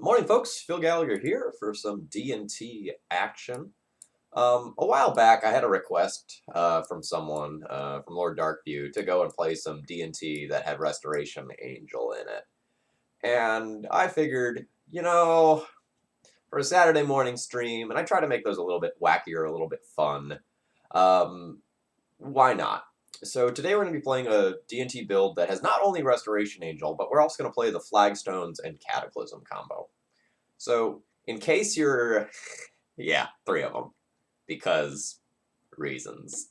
Morning, folks. Phil Gallagher here for some D&T action. A while back, I had a request from someone, from Lord Darkview, to go and play some D&T that had Restoration Angel in it. And I figured, for a Saturday morning stream, and I try to make those a little bit wackier, a little bit fun, um, why not? So today we're going to be playing a D&T build that has not only Restoration Angel, but we're also going to play the Flagstones and Cataclysm combo. So, in case you're, yeah, three of them, because reasons.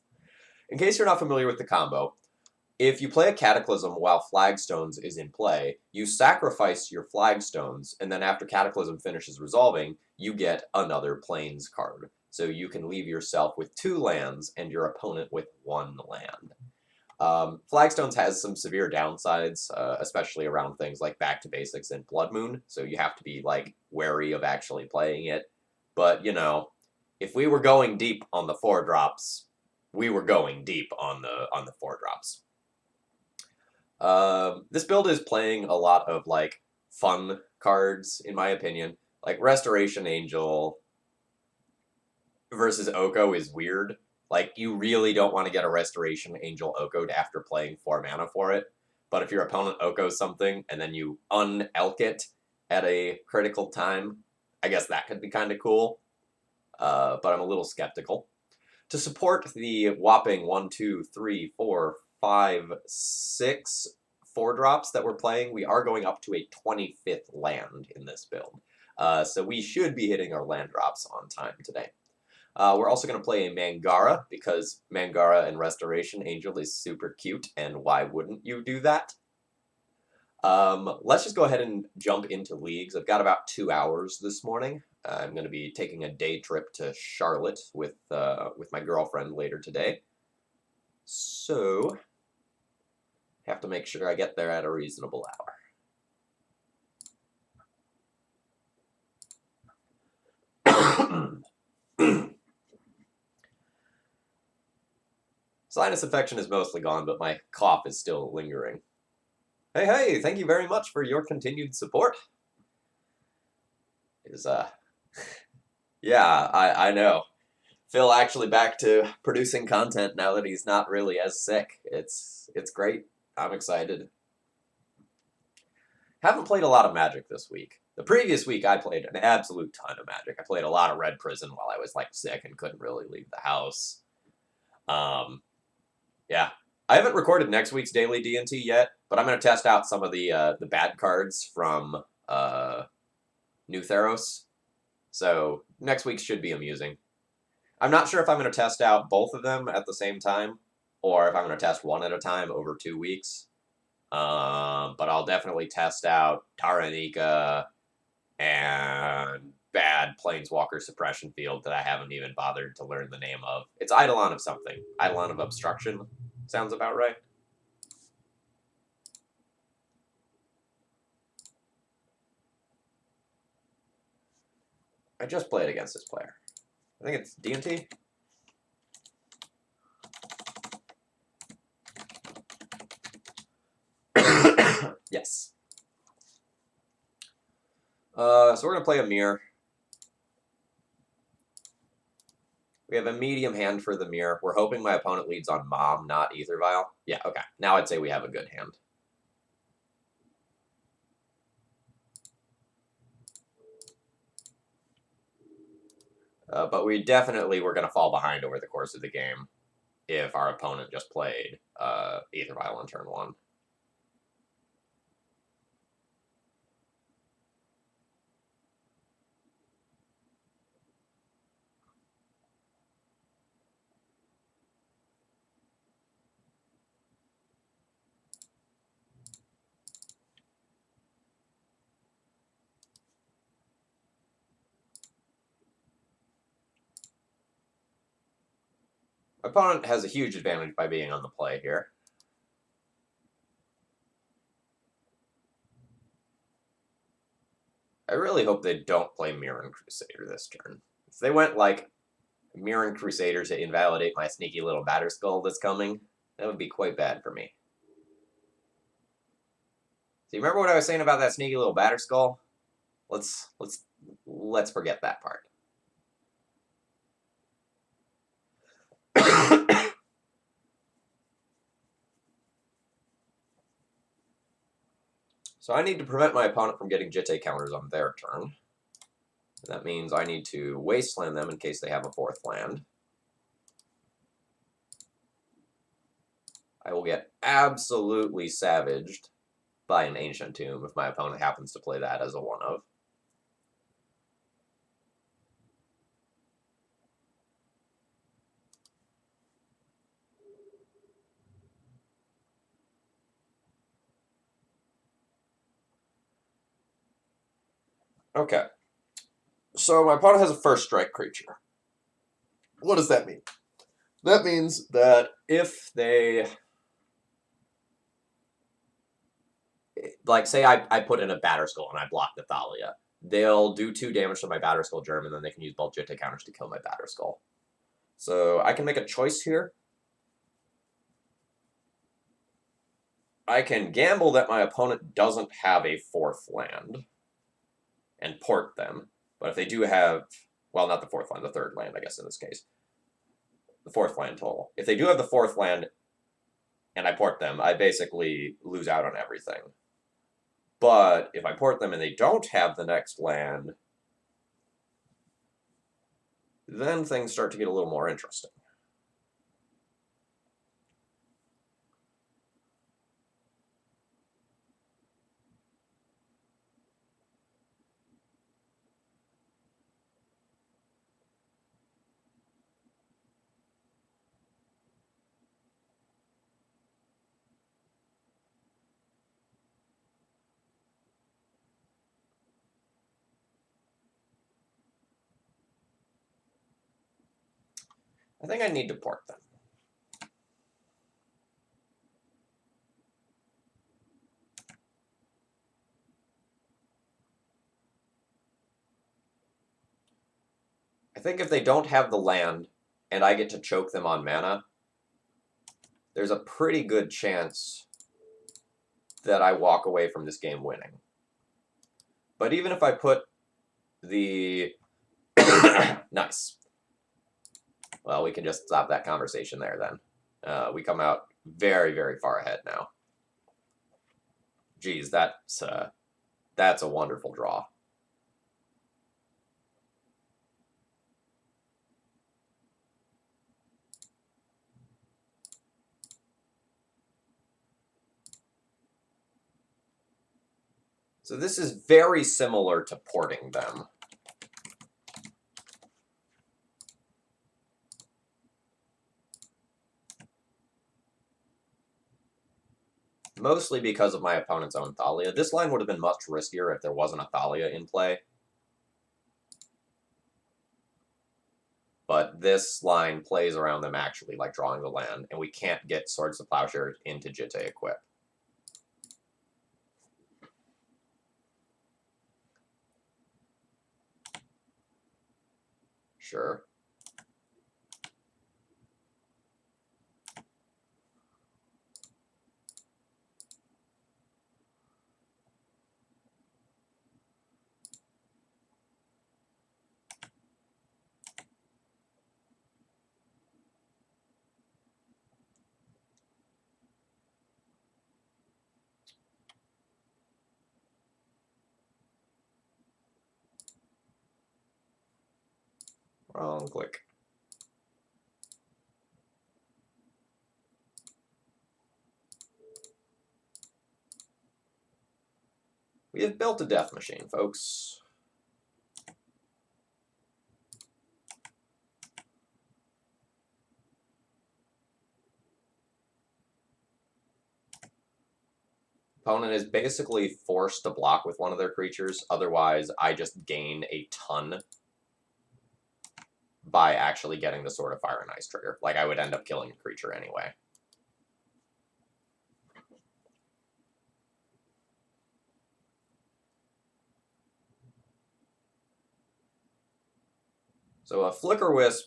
In case you're not familiar with the combo, if you play a Cataclysm while Flagstones is in play, you sacrifice your Flagstones, and then after Cataclysm finishes resolving, you get another Plains card. So you can leave yourself with 2 lands and your opponent with 1 land. Flagstones has some severe downsides, especially around things like Back to Basics and Blood Moon, so you have to be, wary of actually playing it. But, if we were going deep on the 4-drops, we were going deep on the 4-drops. This build is playing a lot of, fun cards, in my opinion. Like, Restoration Angel versus Oko is weird. You really don't want to get a Restoration Angel Oko'd after playing 4 mana for it. But if your opponent Okos something, and then you un-elk it at a critical time, I guess that could be kind of cool. But I'm a little skeptical. To support the whopping 1, 2, 3, 4, 5, 6 4-drops that we're playing, we are going up to a 25th land in this build. So we should be hitting our land drops on time today. We're also going to play a Mangara, because Mangara and Restoration Angel is super cute, and why wouldn't you do that? Let's just go ahead and jump into leagues. I've got about 2 hours this morning. I'm going to be taking a day trip to Charlotte with my girlfriend later today. So, have to make sure I get there at a reasonable hour. Sinus infection is mostly gone, but my cough is still lingering. Hey, thank you very much for your continued support. Yeah, I know. Phil actually back to producing content now that he's not really as sick. It's great. I'm excited. Haven't played a lot of Magic this week. The previous week I played an absolute ton of Magic. I played a lot of Red Prison while I was sick and couldn't really leave the house. Yeah. I haven't recorded next week's daily D&T yet, but I'm going to test out some of the bad cards from New Theros. So next week should be amusing. I'm not sure if I'm going to test out both of them at the same time, or if I'm going to test one at a time over 2 weeks. But I'll definitely test out Taranika and bad Planeswalker Suppression Field that I haven't even bothered to learn the name of. It's Eidolon of something. Eidolon of Obstruction. Sounds about right. I just played against this player. I think it's D&T. Yes. So we're going to play a mirror. We have a medium hand for the mirror. We're hoping my opponent leads on Mom, not Ether Vial. Yeah, okay. Now I'd say we have a good hand. But we definitely were going to fall behind over the course of the game if our opponent just played Ether Vial on turn 1. My opponent has a huge advantage by being on the play here. I really hope they don't play Mirren Crusader this turn. If they went, Mirren Crusader to invalidate my sneaky little Batterskull that's coming, that would be quite bad for me. So you remember what I was saying about that sneaky little Batterskull? let's forget that part. So I need to prevent my opponent from getting Jitte counters on their turn. That means I need to wasteland them in case they have a fourth land. I will get absolutely savaged by an Ancient Tomb if my opponent happens to play that as a one-of. Okay. So my opponent has a first strike creature. What does that mean? That means that if they... Like, say I put in a Batterskull and I block the Thalia. They'll do 2 damage to my Batterskull Germ, and then they can use both Jitte counters to kill my Batterskull. So I can make a choice here. I can gamble that my opponent doesn't have a fourth land and port them. But if they do have, well, not the fourth land, the third land, I guess, in this case. The fourth land total. If they do have the fourth land and I port them, I basically lose out on everything. But if I port them and they don't have the next land, then things start to get a little more interesting. I think I need to port them. I think if they don't have the land and I get to choke them on mana, there's a pretty good chance that I walk away from this game winning. But even if I put the... Nice. Well, we can just stop that conversation there then. We come out very, very far ahead now. Geez, that's a wonderful draw. So this is very similar to porting them. Mostly because of my opponent's own Thalia. This line would have been much riskier if there wasn't a Thalia in play. But this line plays around them actually, like drawing the land, and we can't get Swords to Plowshare into Jitte equip. Sure. Wrong click. We have built a death machine, folks. Opponent is basically forced to block with one of their creatures, otherwise I just gain a ton by actually getting the Sword of Fire and Ice trigger. Like, I would end up killing a creature anyway. So a Flicker Wisp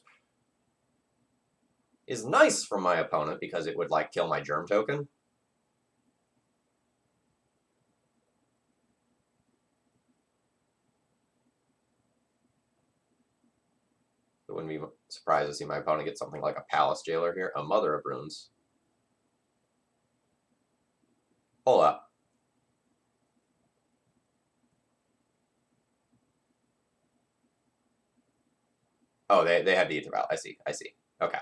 is nice from my opponent because it would, like, kill my Germ token. I wouldn't be surprised to see my opponent get something like a Palace Jailer here. A Mother of Runes. Hold up. Oh, they have the Ether Vial. I see. I see. Okay.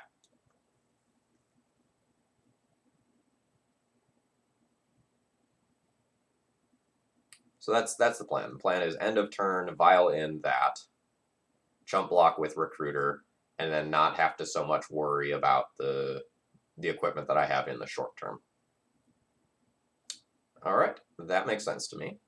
So that's the plan. The plan is end of turn, Vial in that, jump block with Recruiter, and then not have to so much worry about the equipment that I have in the short term. All right, that makes sense to me.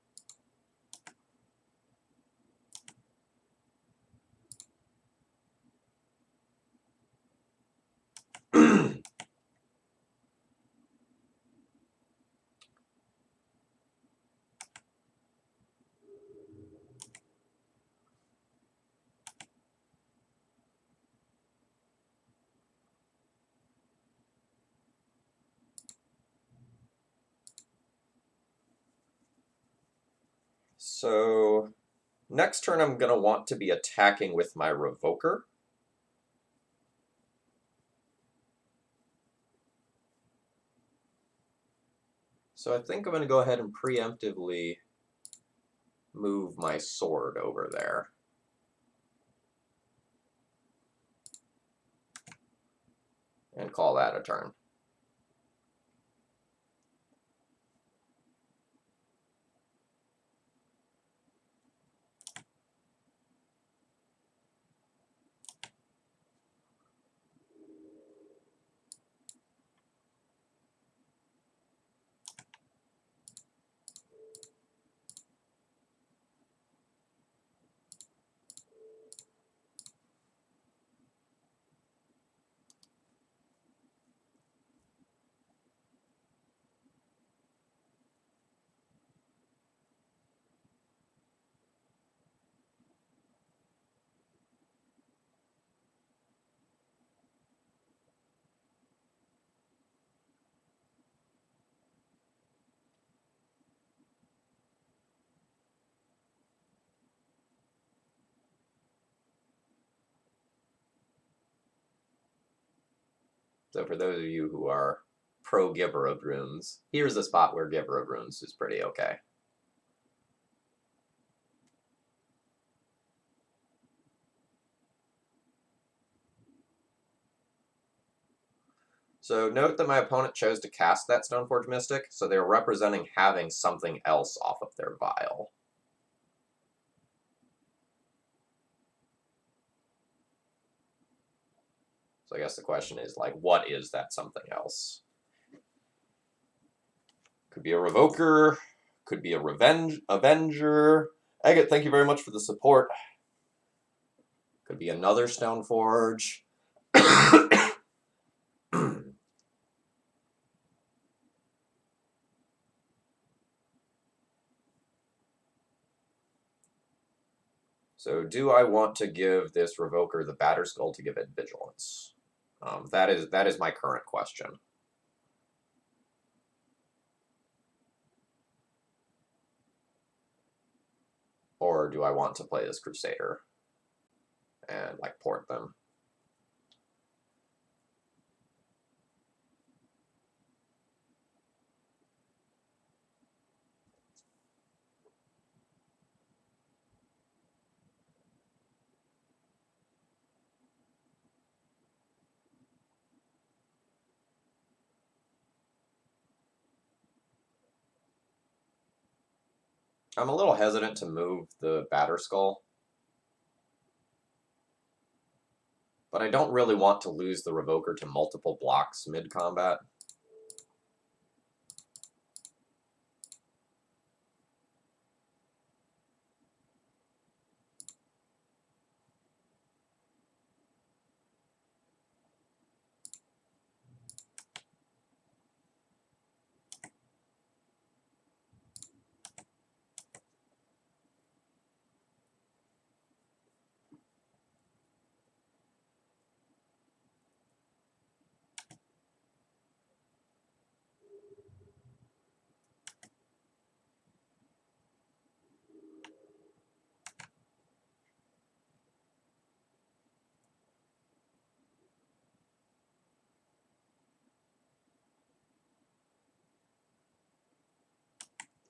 So next turn I'm going to want to be attacking with my Revoker. So I think I'm going to go ahead and preemptively move my sword over there. And call that a turn. So for those of you who are pro Giver of Runes, here's a spot where Giver of Runes is pretty okay. So note that my opponent chose to cast that Stoneforge Mystic, so they're representing having something else off of their vial. So I guess the question is, like, what is that something else? Could be a Revoker, could be a Avenger. Agate, thank you very much for the support. Could be another Stoneforge. So do I want to give this Revoker the Batterskull to give it Vigilance? That is my current question. Or do I want to play this Crusader and, like, port them? I'm a little hesitant to move the Batterskull, but I don't really want to lose the Revoker to multiple blocks mid-combat.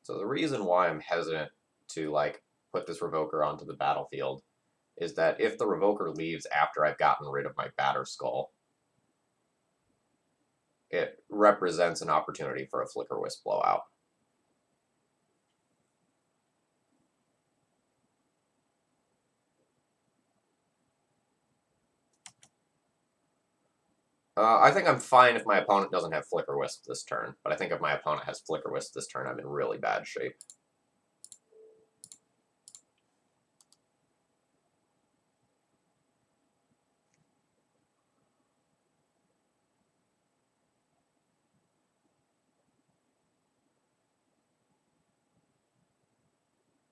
So the reason why I'm hesitant to like put this Revoker onto the battlefield is that if the Revoker leaves after I've gotten rid of my Batterskull, it represents an opportunity for a Flicker Wisp blowout. I think I'm fine if my opponent doesn't have Flicker Wisp this turn, but I think if my opponent has Flicker Wisp this turn, I'm in really bad shape.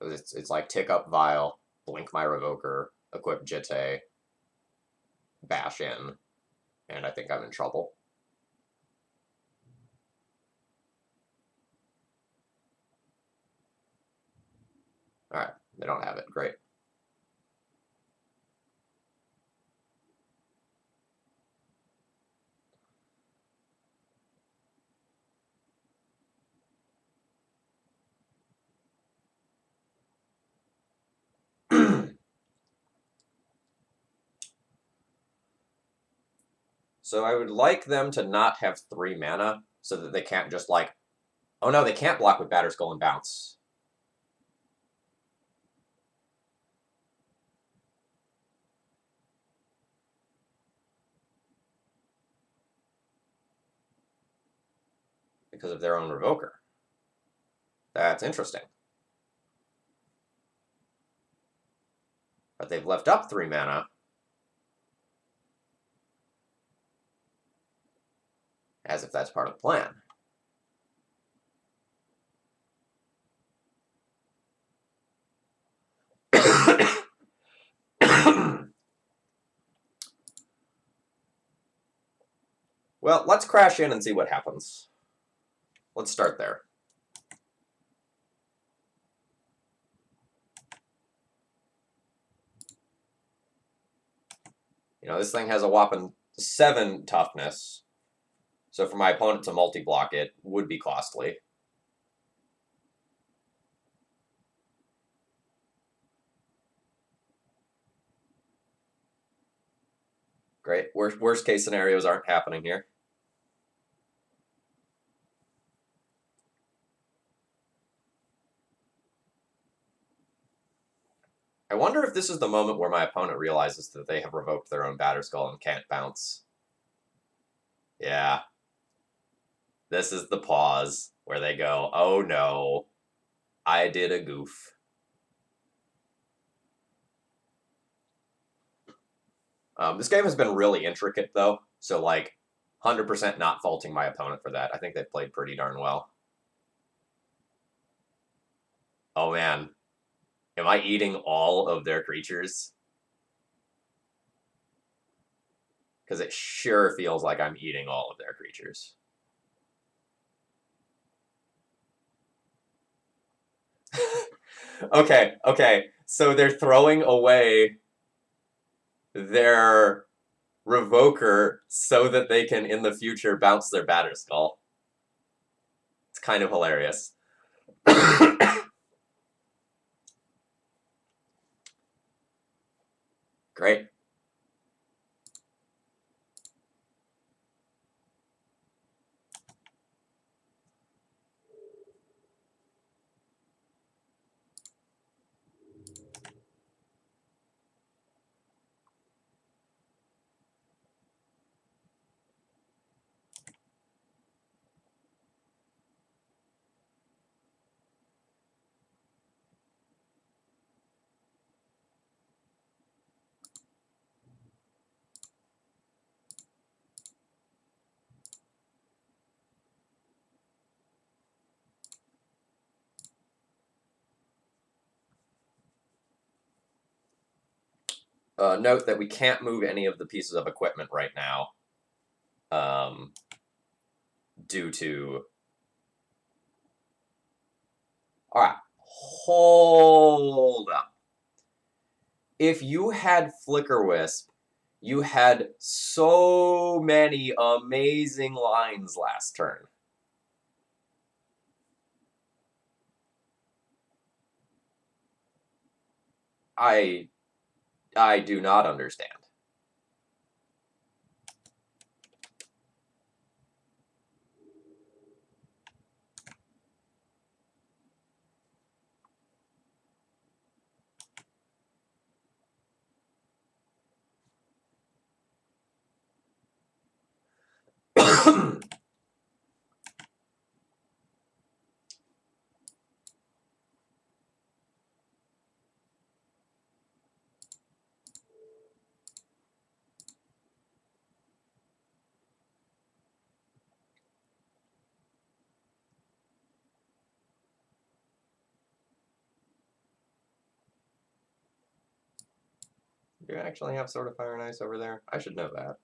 It's like tick up Vial, blink my Revoker, equip Jitte, bash in, and I think I'm in trouble. Alright, they don't have it. Great. So I would like them to not have 3 mana, so that they can't just like... Oh no, they can't block with Batterskull and bounce. Because of their own Revoker. That's interesting. But they've left up 3 mana. As if that's part of the plan. Well, let's crash in and see what happens. Let's start there. You know, this thing has a whopping 7 toughness. So for my opponent to multi-block it would be costly. Great. Worst case scenarios aren't happening here. I wonder if this is the moment where my opponent realizes that they have revoked their own Batterskull and can't bounce. Yeah. This is the pause where they go, oh no, I did a goof. This game has been really intricate, though, so, like, 100% not faulting my opponent for that. I think they've played pretty darn well. Oh, man. Am I eating all of their creatures? Because it sure feels like I'm eating all of their creatures. Okay. So they're throwing away their Revoker so that they can, in the future, bounce their Batterskull. It's kind of hilarious. Great. Note that we can't move any of the pieces of equipment right now. Due to... Alright, hold up. If you had Flicker Wisp, you had so many amazing lines last turn. I do not understand. Do you actually have Sword of Fire and Ice over there? I should know that.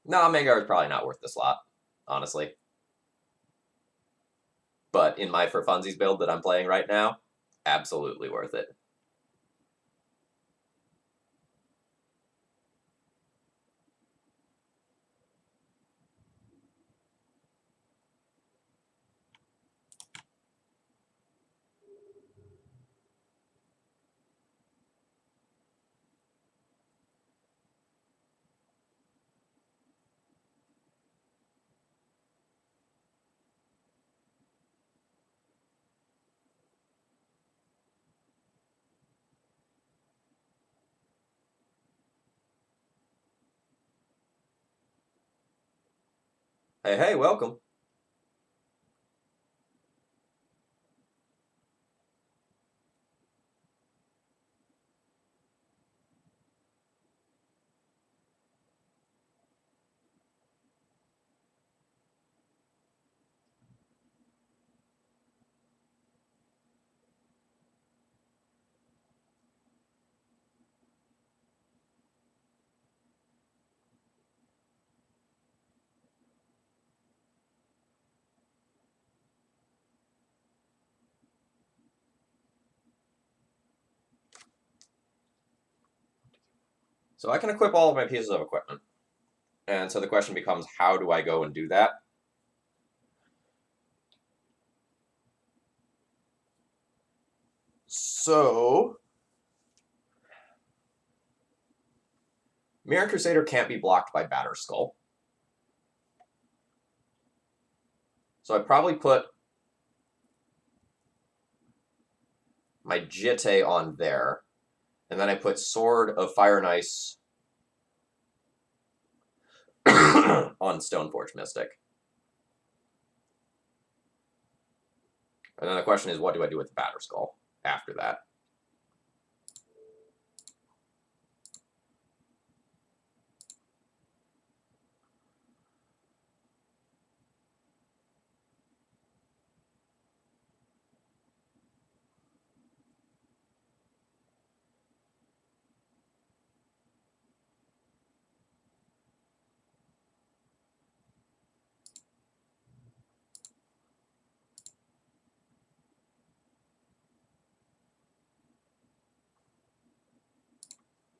No, Magar's probably not worth the slot, honestly. But in my For Funsies build that I'm playing right now, absolutely worth it. Hey, hey, welcome. So I can equip all of my pieces of equipment. And so the question becomes, how do I go and do that? So Mirror Crusader can't be blocked by Batterskull. So I probably put my Jitte on there, and then I put Sword of Fire and Ice on Stoneforge Mystic. And then the question is, what do I do with the Batterskull after that?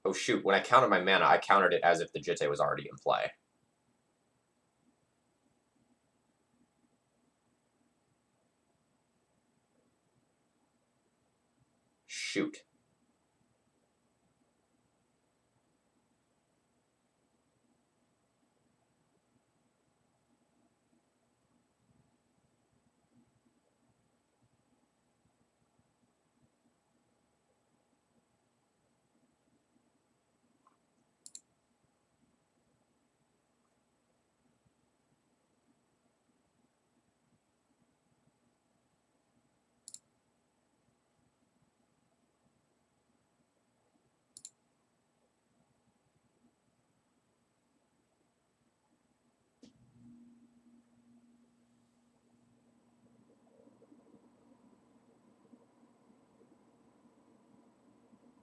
Oh shoot, when I counted my mana, I counted it as if the Jitte was already in play. Shoot.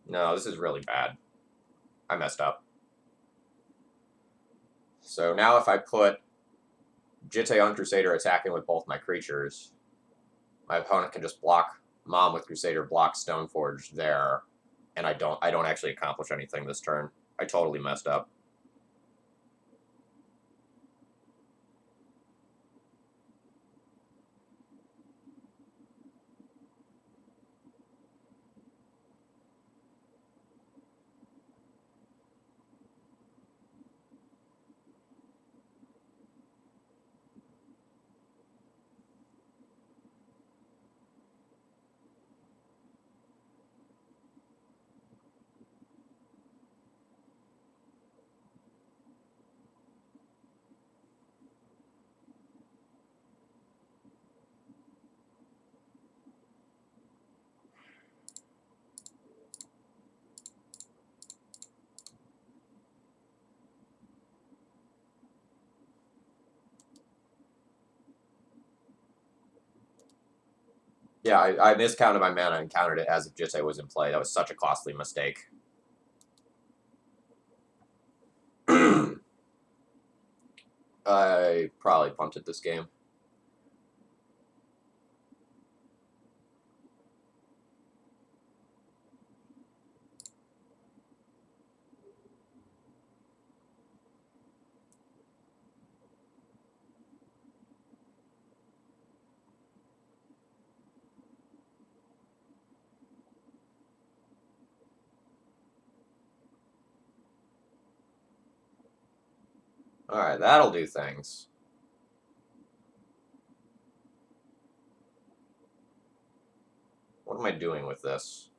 No, this is really bad. I messed up. So now if I put Jitte on Crusader attacking with both my creatures, My opponent can just block Mom with Crusader, block Stoneforge there, and I don't actually accomplish anything this turn. I totally messed up. Yeah, I miscounted my mana and counted it as if Jitte was in play. That was such a costly mistake. I probably punted this game. Alright, that'll do things. What am I doing with this?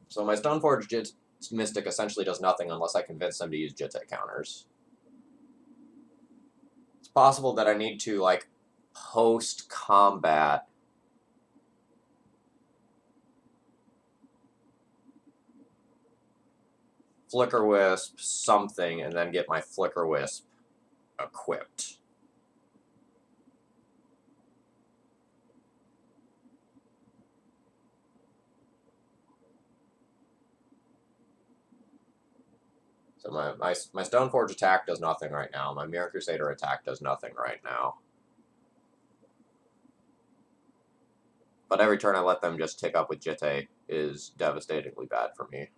So my Stoneforge Mystic essentially does nothing unless I convince them to use Jitte counters. It's possible that I need to, like, post-combat Flicker Wisp something and then get my Flicker Wisp equipped. So my Stoneforge attack does nothing right now. My Mirror Crusader attack does nothing right now. But every turn I let them just tick up with Jitte is devastatingly bad for me.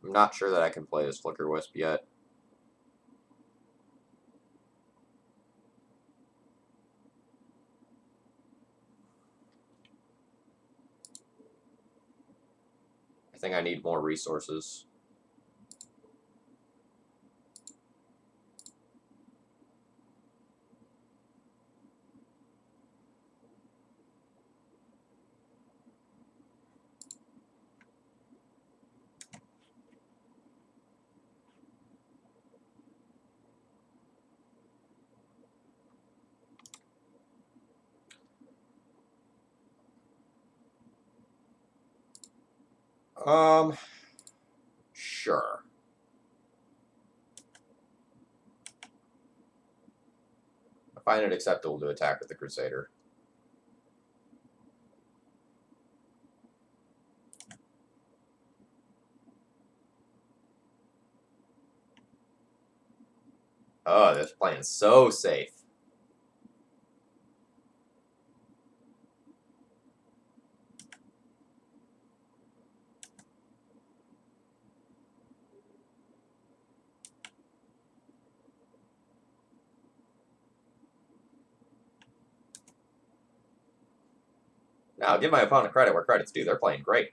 I'm not sure that I can play this Flicker Wisp yet. I think I need more resources. Sure. I find it acceptable to attack with the Crusader. Oh, this playing so safe. Now, give my opponent credit where credit's due. They're playing great.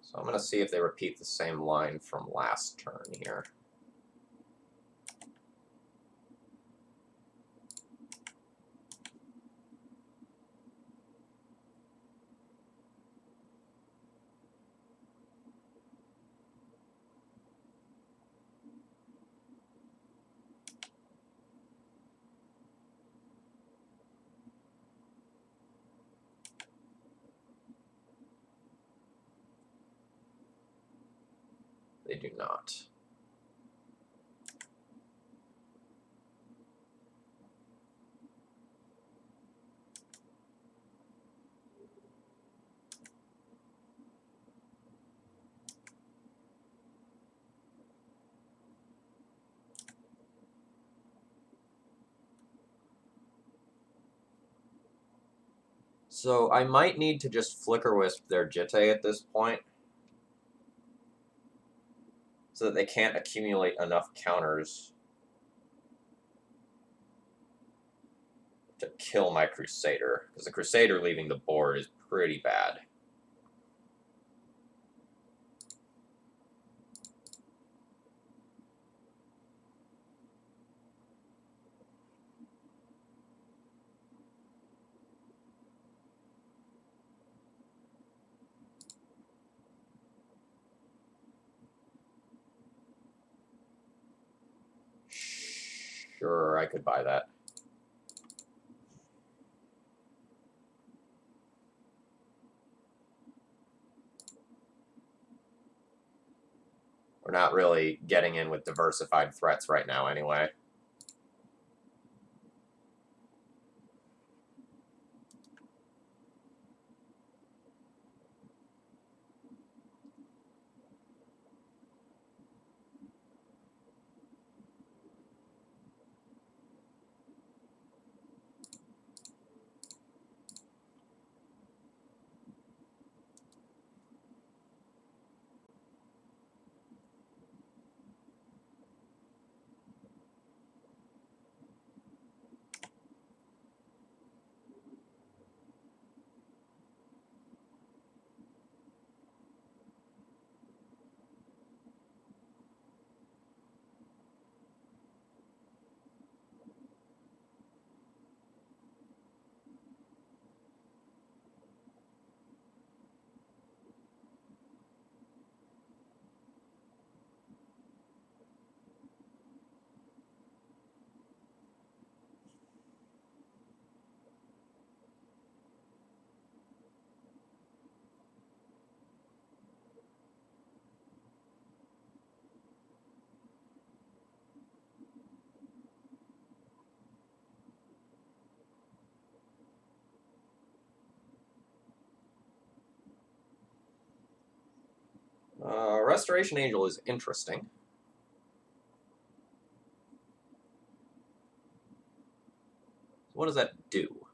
So I'm going to see if they repeat the same line from last turn here. They do not. So I might need to just Flicker Wisp their Jitte at this point, so that they can't accumulate enough counters to kill my Crusader, because the Crusader leaving the board is pretty bad. Sure, I could buy that. We're not really getting in with diversified threats right now anyway. Restoration Angel is interesting. What does that do?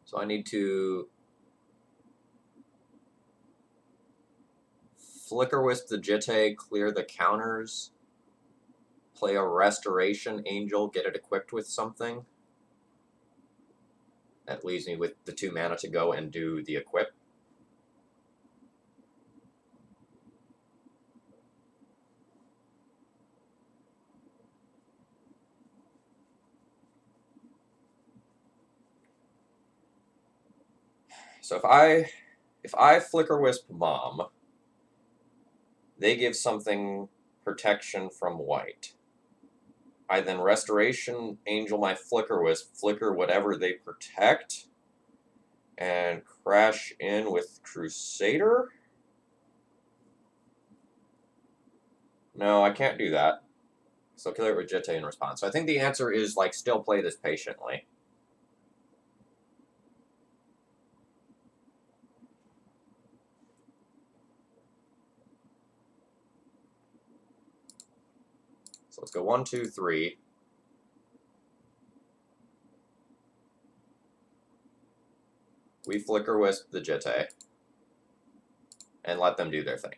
So I need to Flicker Wisp the Jitte, clear the counters, play a Restoration Angel, get it equipped with something. That leaves me with the 2 mana to go and do the equip. So if I Flicker Wisp Mom, they give something protection from white. I then Restoration Angel my Flicker Wisp, flicker whatever they protect, and crash in with Crusader? No, I can't do that. So kill it with Jitte in response. So I think the answer is, like, still play this patiently. So let's go 1, 2, 3. We Flicker Wisp the Jitte. And let them do their thing.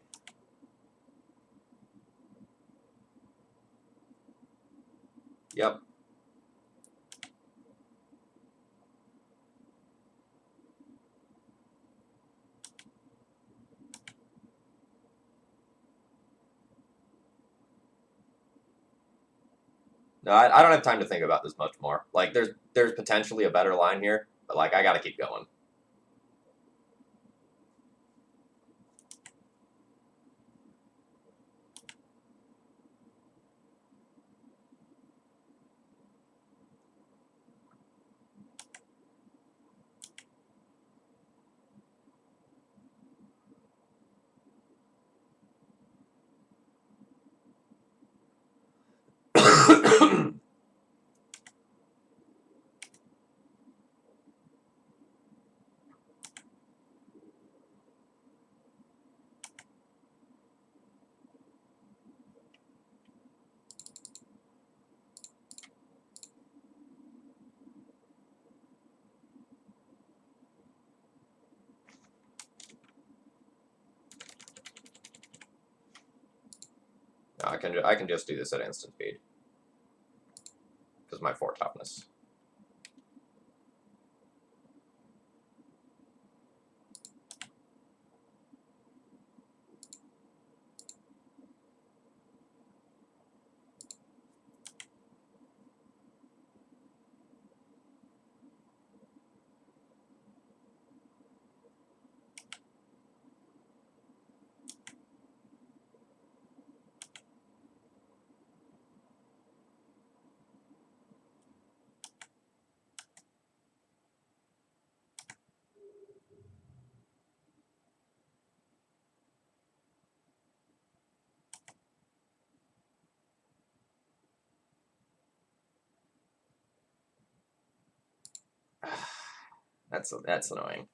Yep. No, I don't have time to think about this much more. Like, there's potentially a better line here, but like I gotta keep going. No, I can just do this at instant speed because my 4 toughness. That's annoying.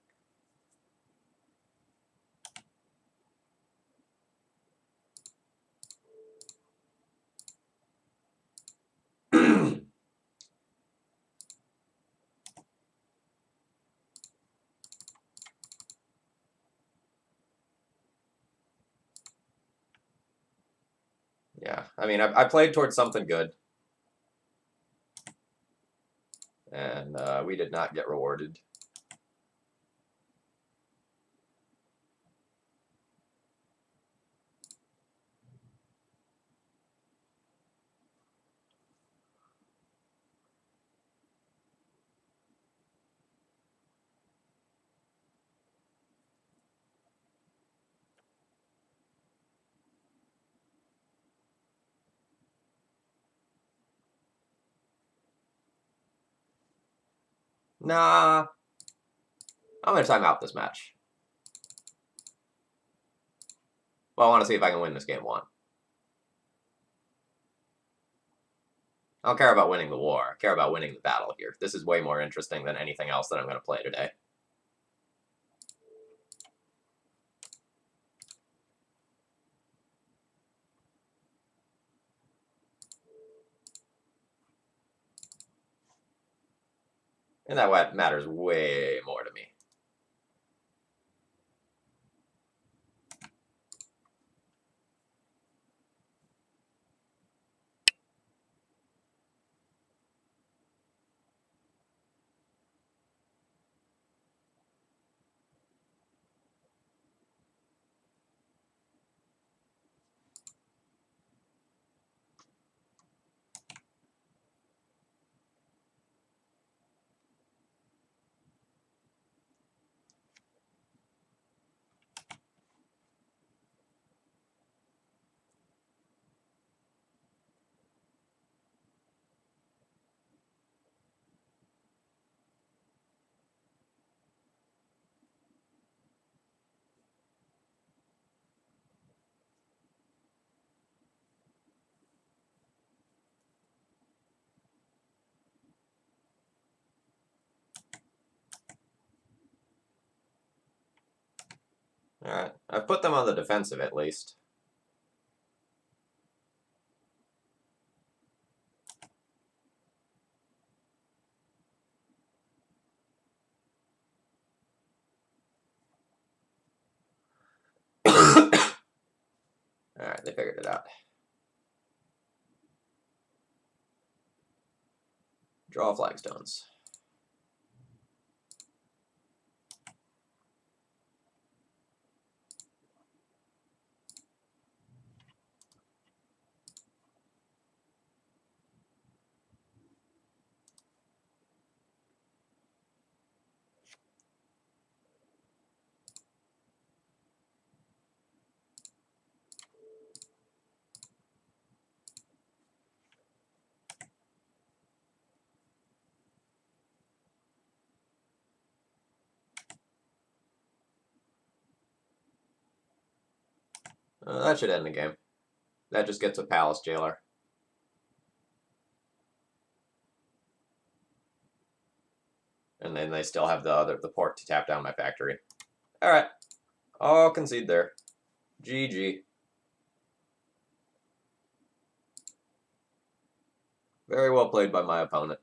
Yeah, I mean, I played towards something good, and we did not get rewarded. Nah, I'm gonna time out this match. Well, I want to see if I can win this game 1. I don't care about winning the war. I care about winning the battle here. This is way more interesting than anything else that I'm going to play today. And that matters way more to me. Alright, I've put them on the defensive at least. Alright, they figured it out. Draw Flagstones. That should end the game. That just gets a Palace Jailer. And then they still have the port to tap down my factory. Alright. I'll concede there. GG. Very well played by my opponent.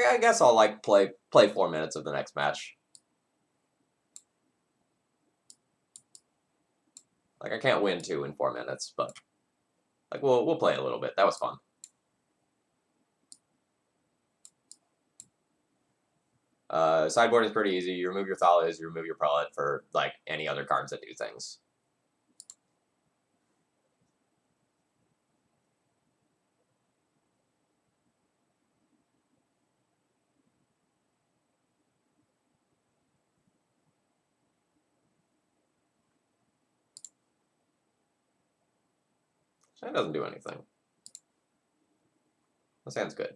I guess I'll like play 4 minutes of the next match. Like I can't win 2 in 4 minutes, but like we'll play a little bit. That was fun. Sideboard is pretty easy. You remove your Thalas, you remove your Prelate for like any other cards that do things. That doesn't do anything. That sounds good.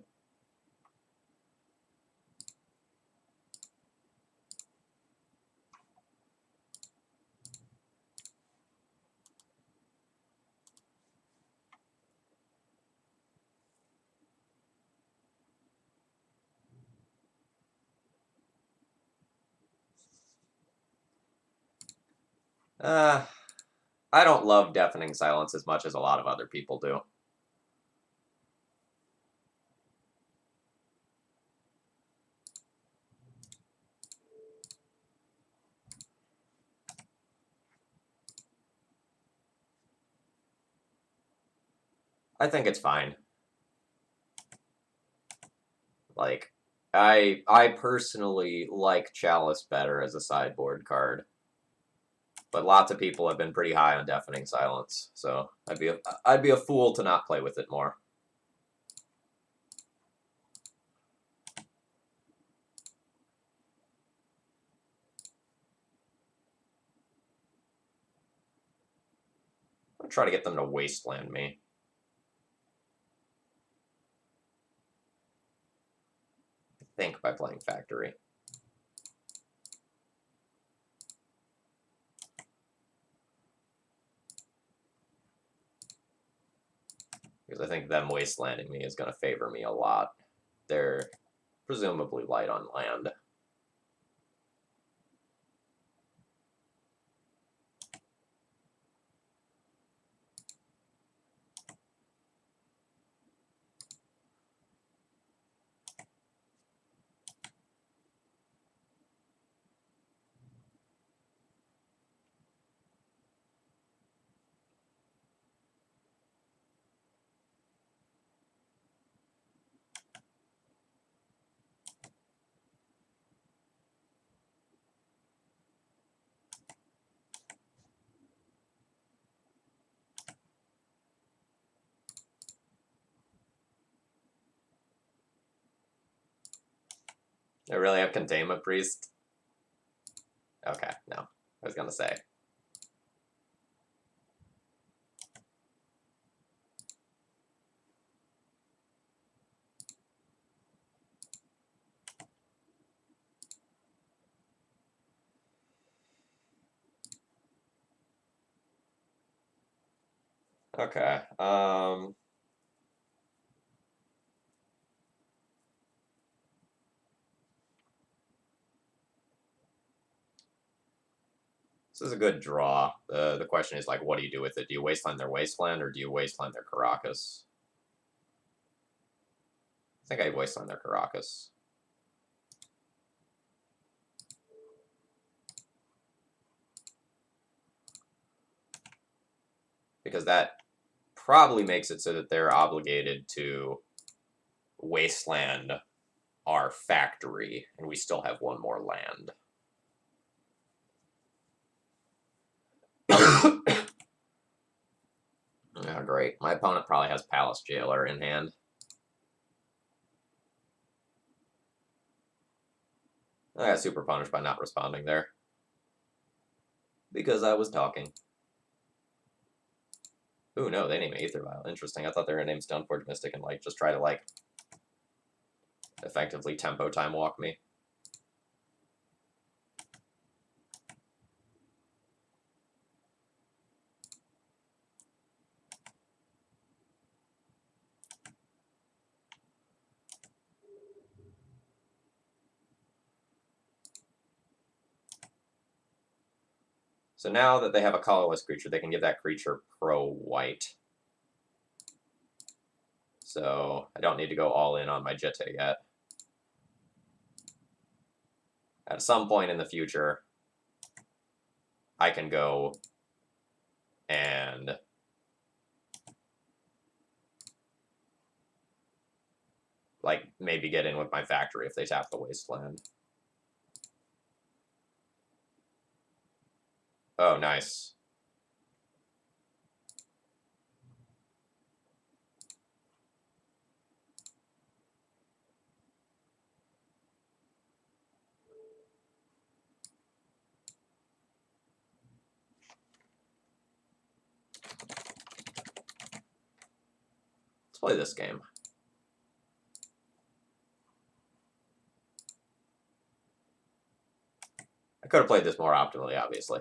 I don't love Deafening Silence as much as a lot of other people do. I think it's fine. Like, I personally like Chalice better as a sideboard card. But lots of people have been pretty high on Deafening Silence, so I'd be a fool to not play with it more. I'm trying to get them to wasteland me. I think by playing Factory. Because I think them wastelanding me is going to favor me a lot. They're presumably light on land. I really have Containment Priest? Okay, no. I was going to say. Okay. This is a good draw. The question is, like, what do you do with it? Do you wasteland their wasteland, or do you wasteland their Caracas? I think I wasteland their Caracas. Because that probably makes it so that they're obligated to wasteland our factory, and we still have one more land. Oh, great. My opponent probably has Palace Jailer in hand. I got super punished by not responding there. Because I was talking. Ooh, no, they name it Aether Vial. Interesting. I thought they were gonna name Stoneforge Mystic and like just try to like effectively tempo time walk me. So now that they have a colorless creature, they can give that creature pro-white. So I don't need to go all in on my Jitte yet. At some point in the future, I can go and like maybe get in with my factory if they tap the wasteland. Oh, nice. Let's play this game. I could have played this more optimally, obviously.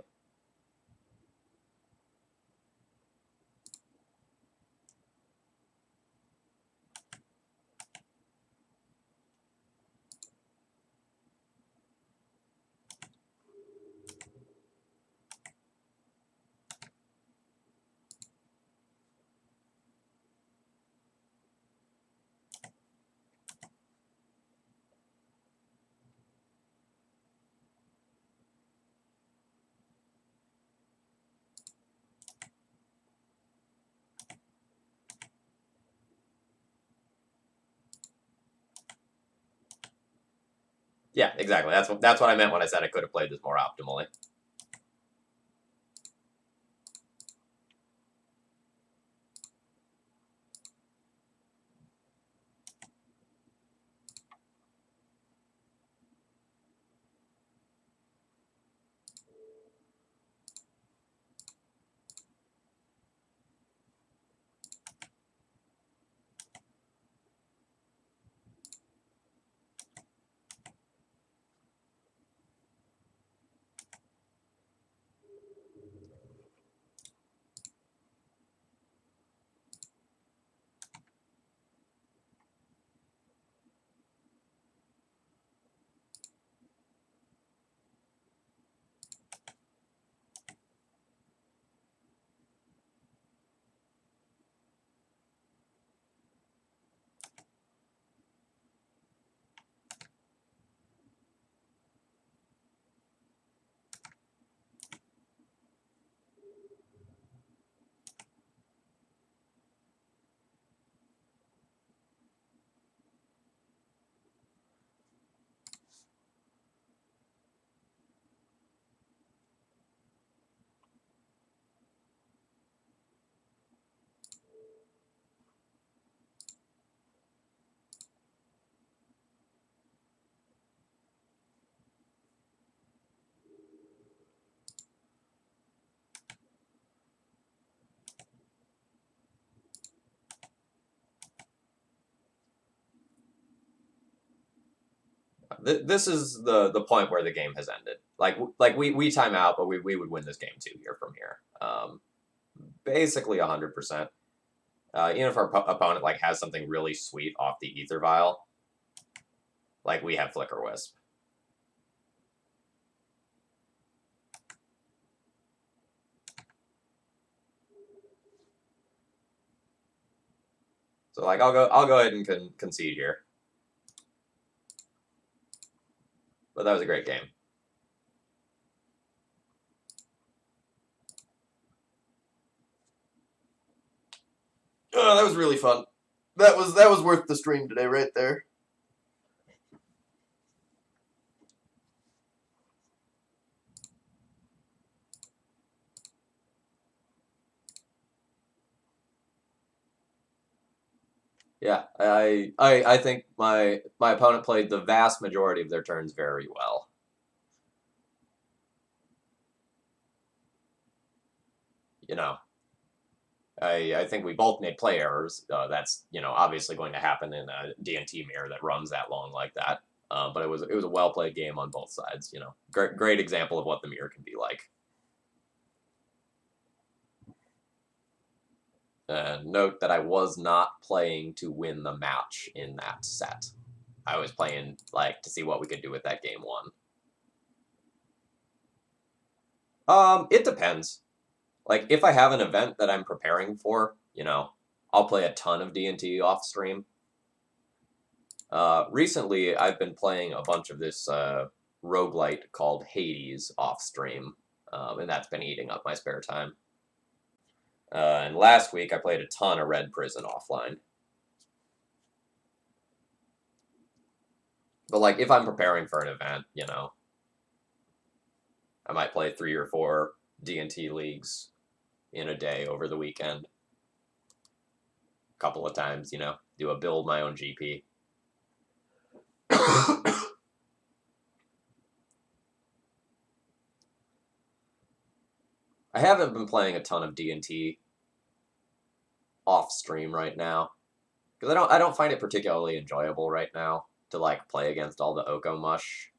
Yeah, exactly. That's what I meant when I said I could have played this more optimally. This is the point where the game has ended. Like we time out, but we would win this game too here from here. Basically 100%. Even if our opponent like has something really sweet off the Ether Vial, like we have Flicker Wisp. So like I'll go ahead and concede here. But that was a great game. Oh, that was really fun. That was worth the stream today, right there. Yeah, I think my opponent played the vast majority of their turns very well. You know, I think we both made play errors. That's obviously going to happen in a D&T mirror that runs that long like that. But it was a well played game on both sides. Great example of what the mirror can be like. Note that I was not playing to win the match in that set. I was playing to see what we could do with that game one. It depends. If I have an event that I'm preparing for, I'll play a ton of D&T off stream. Recently, I've been playing a bunch of this roguelite called Hades off stream, and that's been eating up my spare time. And last week, I played a ton of Red Prison offline. But if I'm preparing for an event, I might play 3 or 4 D&T leagues in a day over the weekend. A couple of times, do a build my own GP. I haven't been playing a ton of D&T off stream right now because I don't find it particularly enjoyable right now to play against all the Oko mush.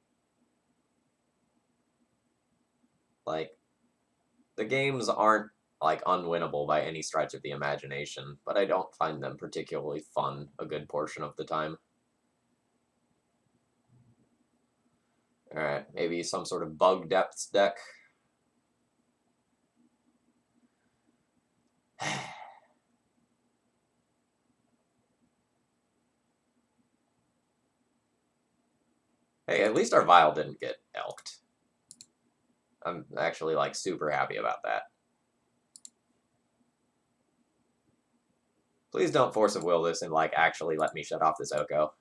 The games aren't unwinnable by any stretch of the imagination, but I don't find them particularly fun a good portion of the time. Alright, maybe some sort of bug depths deck. Hey, at least our vial didn't get elked. I'm actually super happy about that. Please don't force of will this and actually let me shut off this Oko.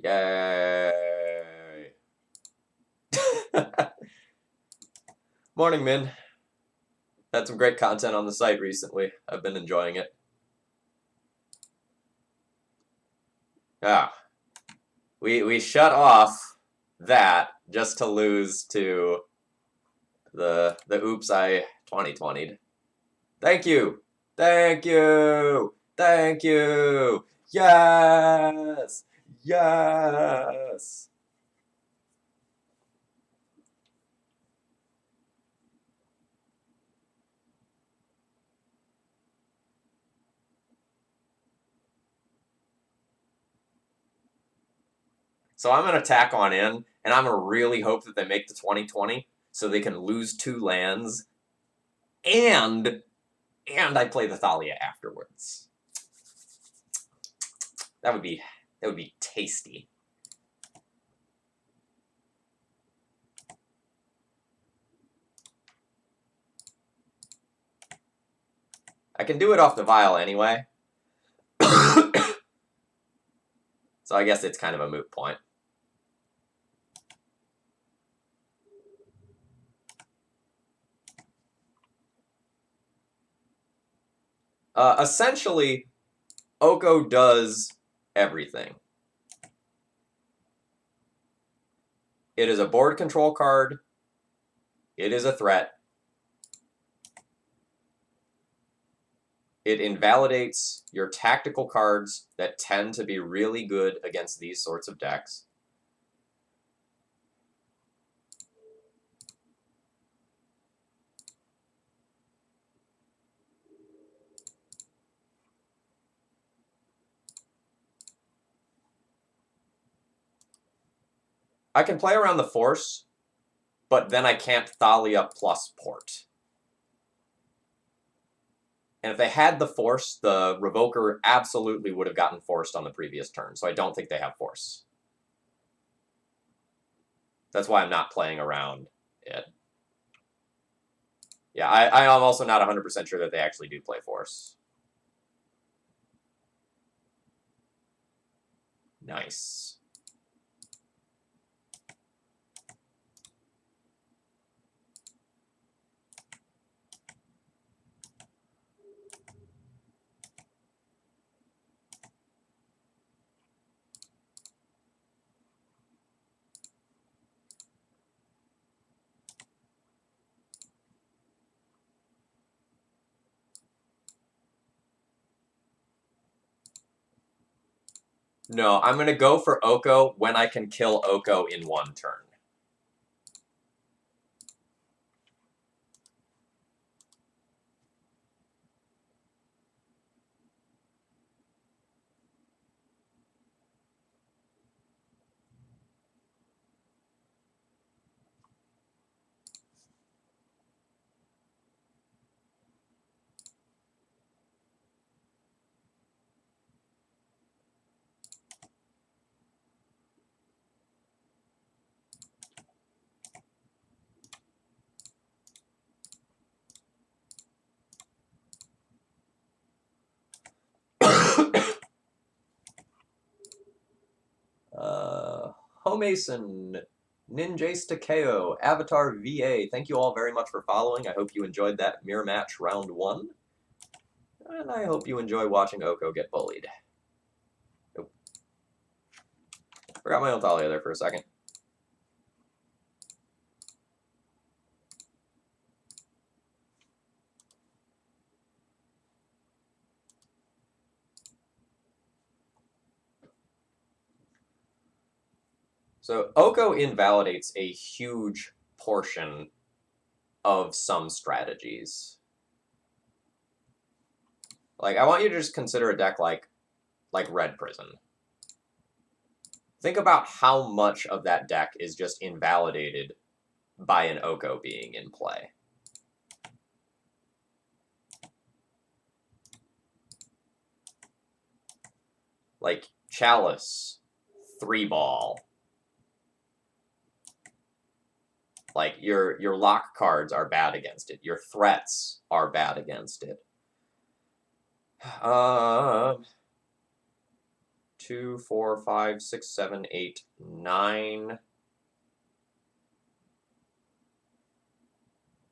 Yay! Morning, Min. Had some great content on the site recently. I've been enjoying it. We shut off that just to lose to the oops I 2020'd. Thank you! Thank you! Thank you! Yes! Yes! So I'm going to tack on in, and I'm going to really hope that they make the 2020 so they can lose 2 lands, and I play the Thalia afterwards. That would be tasty. I can do it off the vial anyway. So I guess it's kind of a moot point. Essentially, Oko does everything. It is a board control card. It is a threat. It invalidates your tactical cards that tend to be really good against these sorts of decks. I can play around the Force, but then I can't Thalia plus Port. And if they had the Force, the Revoker absolutely would have gotten forced on the previous turn, so I don't think they have Force. That's why I'm not playing around it. Yeah, I am also not 100% sure that they actually do play Force. Nice. No, I'm gonna go for Oko when I can kill Oko in one turn. Homemason, Ninjace Takeo, Avatar VA, thank you all very much for following. I hope you enjoyed that mirror match round 1. And I hope you enjoy watching Oko get bullied. Nope. Forgot my own Thalia there for a second. So Oko invalidates a huge portion of some strategies. Like, I want you to just consider a deck like Red Prison. Think about how much of that deck is just invalidated by an Oko being in play. Like, Chalice, 3-ball. Like, your lock cards are bad against it. Your threats are bad against it. 2, 4, 5, 6, 7, 8, 9.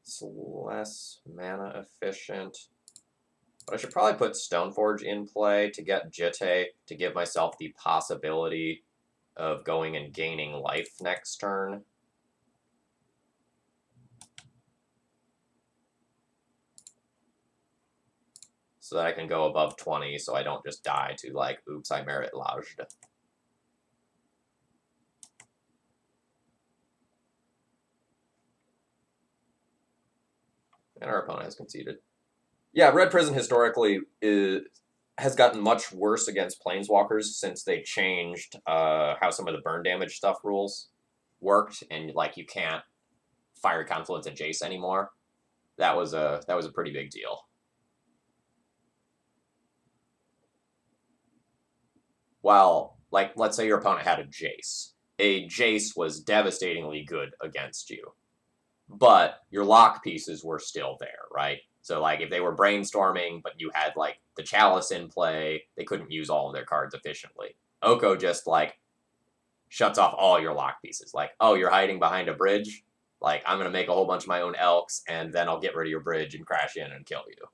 It's less mana efficient. But I should probably put Stoneforge in play to get Jitte to give myself the possibility of going and gaining life next turn. So that I can go above 20 so I don't just die to, like, oops, I merit lodged. And our opponent has conceded. Yeah, Red Prison historically has gotten much worse against Planeswalkers since they changed how some of the burn damage stuff rules worked, and like you can't Fiery Confluence and Jace anymore. That was a pretty big deal. While, like, let's say your opponent had a Jace was devastatingly good against you, but your lock pieces were still there, right? So, like, if they were brainstorming, but you had, like, the Chalice in play, they couldn't use all of their cards efficiently. Oko just, like, shuts off all your lock pieces. Like, oh, you're hiding behind a bridge? Like, I'm going to make a whole bunch of my own Elks, and then I'll get rid of your bridge and crash in and kill you.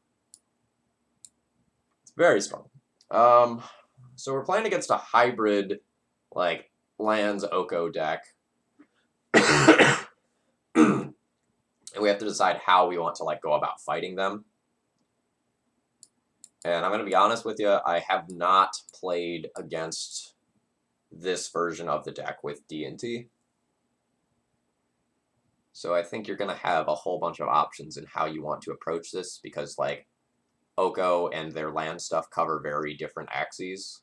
It's very strong. So we're playing against a hybrid, like, lands Oko deck. And we have to decide how we want to, like, go about fighting them. And I'm going to be honest with you, I have not played against this version of the deck with D&T. So I think you're going to have a whole bunch of options in how you want to approach this, because, like, Oko and their land stuff cover very different axes.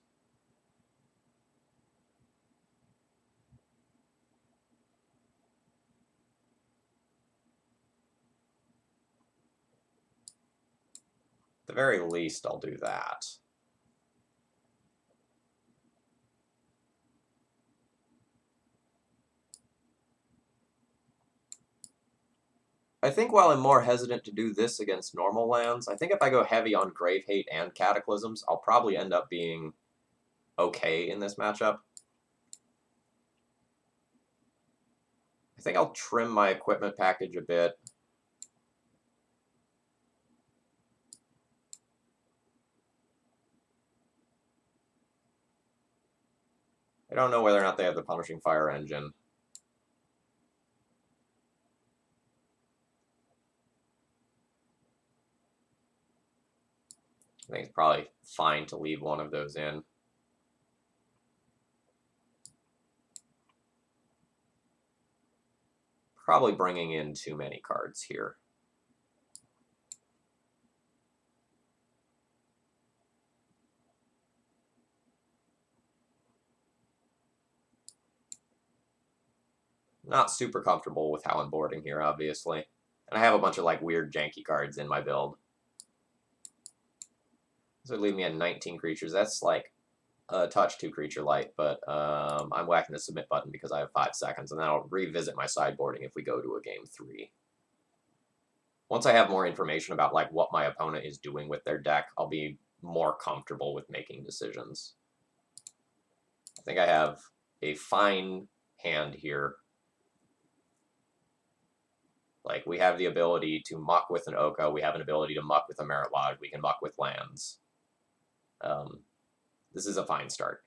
At the very least, I'll do that. I think while I'm more hesitant to do this against normal lands, I think if I go heavy on Grave Hate and Cataclysms, I'll probably end up being okay in this matchup. I think I'll trim my equipment package a bit. I don't know whether or not they have the Punishing Fire engine. I think it's probably fine to leave one of those in. probably bringing in too many cards here. Not super comfortable with how I'm boarding here, obviously. And I have a bunch of like weird janky cards in my build. This would leave me at 19 creatures. That's like a touch 2 creature light, but I'm whacking the submit button because I have 5 seconds, and then I'll revisit my sideboarding if we go to a game 3. Once I have more information about like what my opponent is doing with their deck, I'll be more comfortable with making decisions. I think I have a fine hand here. Like, we have the ability to muck with an Oko. We have an ability to muck with a Merit Lodge. We can muck with lands. This is a fine start.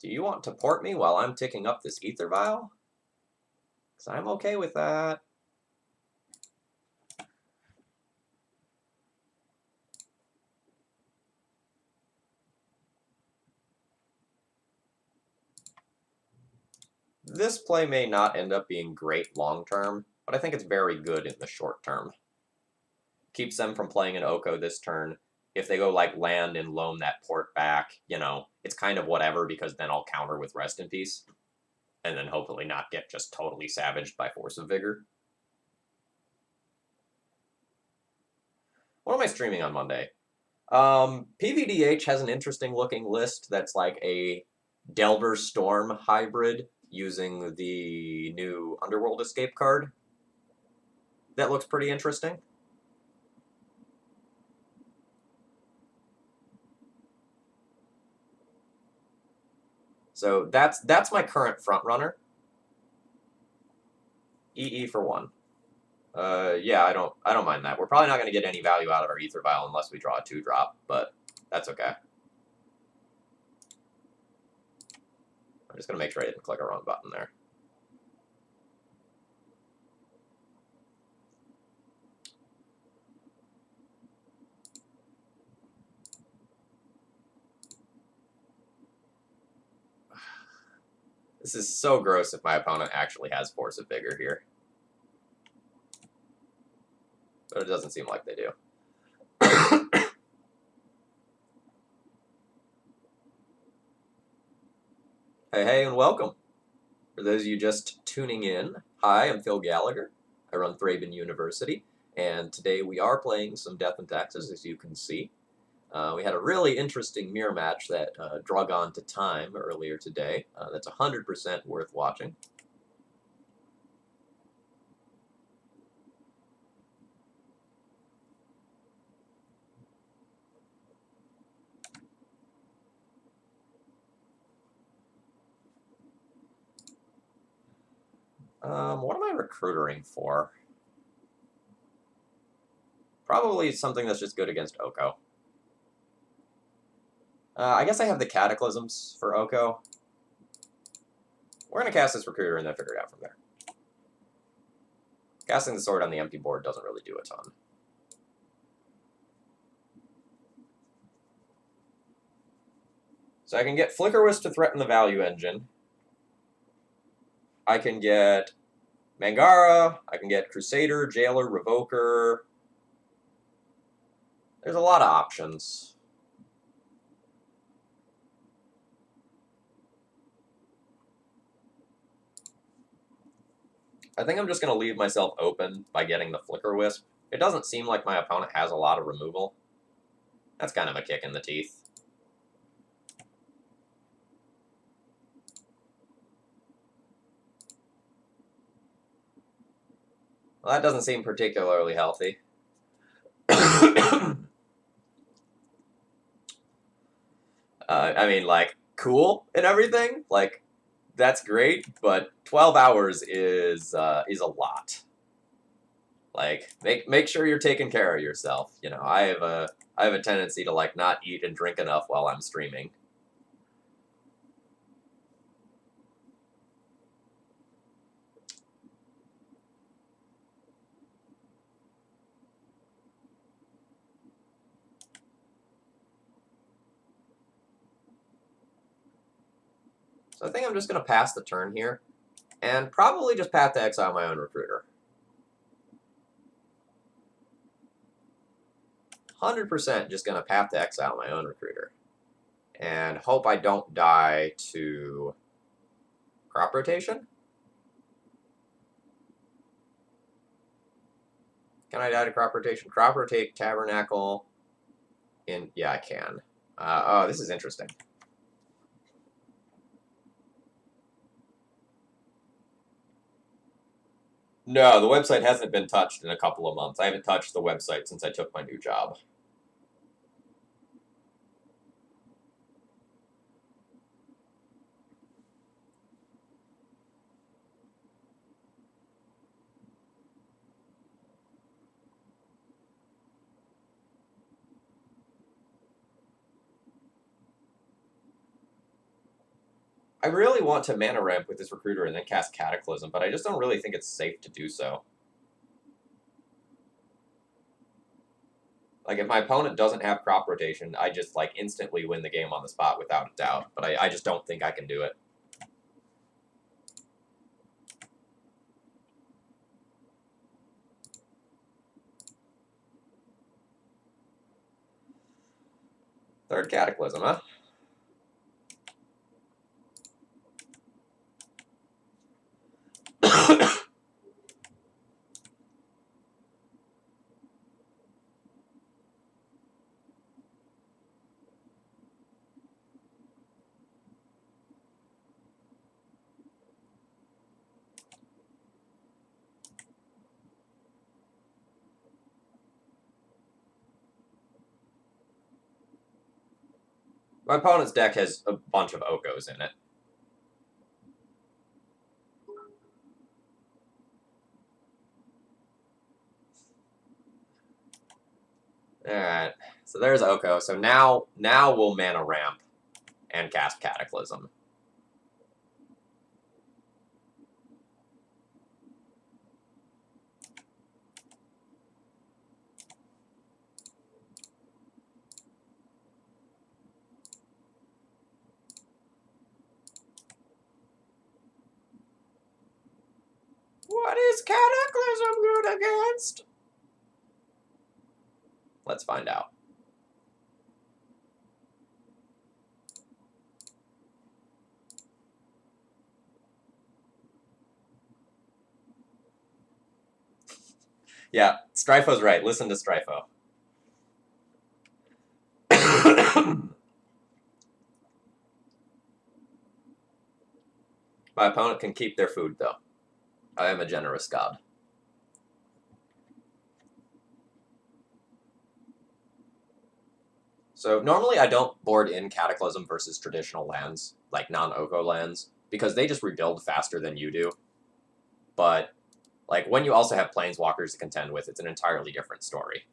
Do you want to port me while I'm ticking up this Ether Vial? Because I'm okay with that. This play may not end up being great long-term, but I think it's very good in the short term. Keeps them from playing an Oko this turn. If they go, like, land and loan that port back, you know, it's kind of whatever, because then I'll counter with Rest in Peace. And then hopefully not get just totally savaged by Force of Vigor. What am I streaming on Monday? PVDH has an interesting looking list that's like a Delver Storm hybrid using the new Underworld Escape card. That looks pretty interesting. So that's my current front runner. EE for 1. Yeah, I don't mind that. We're probably not going to get any value out of our Ether Vial unless we draw a 2-drop, but that's okay. I'm just going to make sure I didn't click a wrong button there. This is so gross if my opponent actually has Force of Vigor here. But it doesn't seem like they do. Hey, and welcome. For those of you just tuning in, hi, I'm Phil Gallagher. I run ThrabenU University, and today we are playing some Death and Taxes, as you can see. We had a really interesting mirror match that drug on to time earlier today. That's 100% worth watching. What am I recruitering for? Probably something that's just good against Oko. I guess I have the Cataclysms for Oko. We're going to cast this Recruiter and then figure it out from there. Casting the Sword on the empty board doesn't really do a ton. So I can get Flickerwisp to threaten the value engine. I can get Mangara, I can get Crusader, Jailer, Revoker. There's a lot of options. I think I'm just going to leave myself open by getting the Flickerwisp. It doesn't seem like my opponent has a lot of removal. That's kind of a kick in the teeth. Well, that doesn't seem particularly healthy. I mean, like, cool and everything. Like, that's great, but 12 hours is a lot. Like, make sure you're taking care of yourself. You know, I have a tendency to like not eat and drink enough while I'm streaming. So I think I'm just going to pass the turn here, and probably just path to exile my own recruiter. 100% just going to path to exile my own recruiter. And hope I don't die to crop rotation? Can I die to crop rotation? Crop rotate Tabernacle in... Yeah, I can. Oh, this is interesting. No, the website hasn't been touched in a couple of months. I haven't touched the website since I took my new job. I really want to mana ramp with this recruiter and then cast Cataclysm, but I just don't really think it's safe to do so. Like, if my opponent doesn't have crop rotation, I just, like, instantly win the game on the spot without a doubt. But I just don't think I can do it. Third Cataclysm, huh? My opponent's deck has a bunch of Okos in it. Alright, so there's Oko. So now we'll mana ramp and cast Cataclysm. What is Cataclysm good against? Let's find out. Yeah, Stryfo's right. Listen to Stryfo. My opponent can keep their food, though. I am a generous god. So normally I don't board in Cataclysm versus traditional lands, like non-Oko lands, because they just rebuild faster than you do. But like when you also have Planeswalkers to contend with, it's an entirely different story.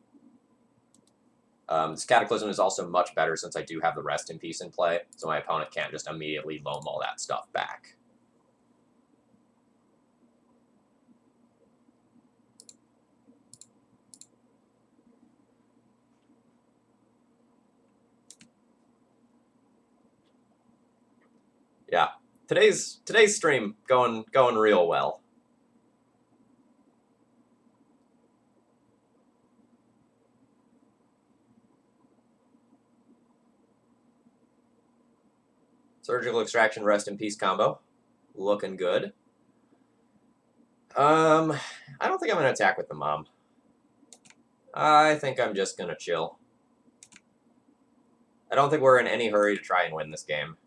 This Cataclysm is also much better since I do have the Rest in Peace in play, so my opponent can't just immediately loam all that stuff back. Yeah, today's stream going real well. Surgical Extraction, Rest in Peace combo. Looking good. I don't think I'm going to attack with the Mom. I think I'm just going to chill. I don't think we're in any hurry to try and win this game.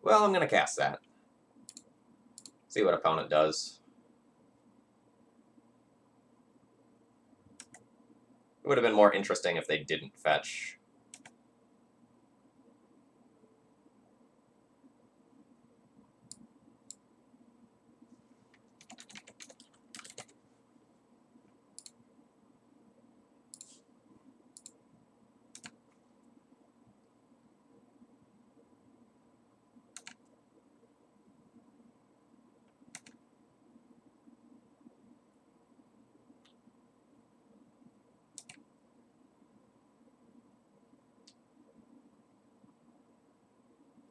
Well, I'm going to cast that. See what opponent does. It would have been more interesting if they didn't fetch.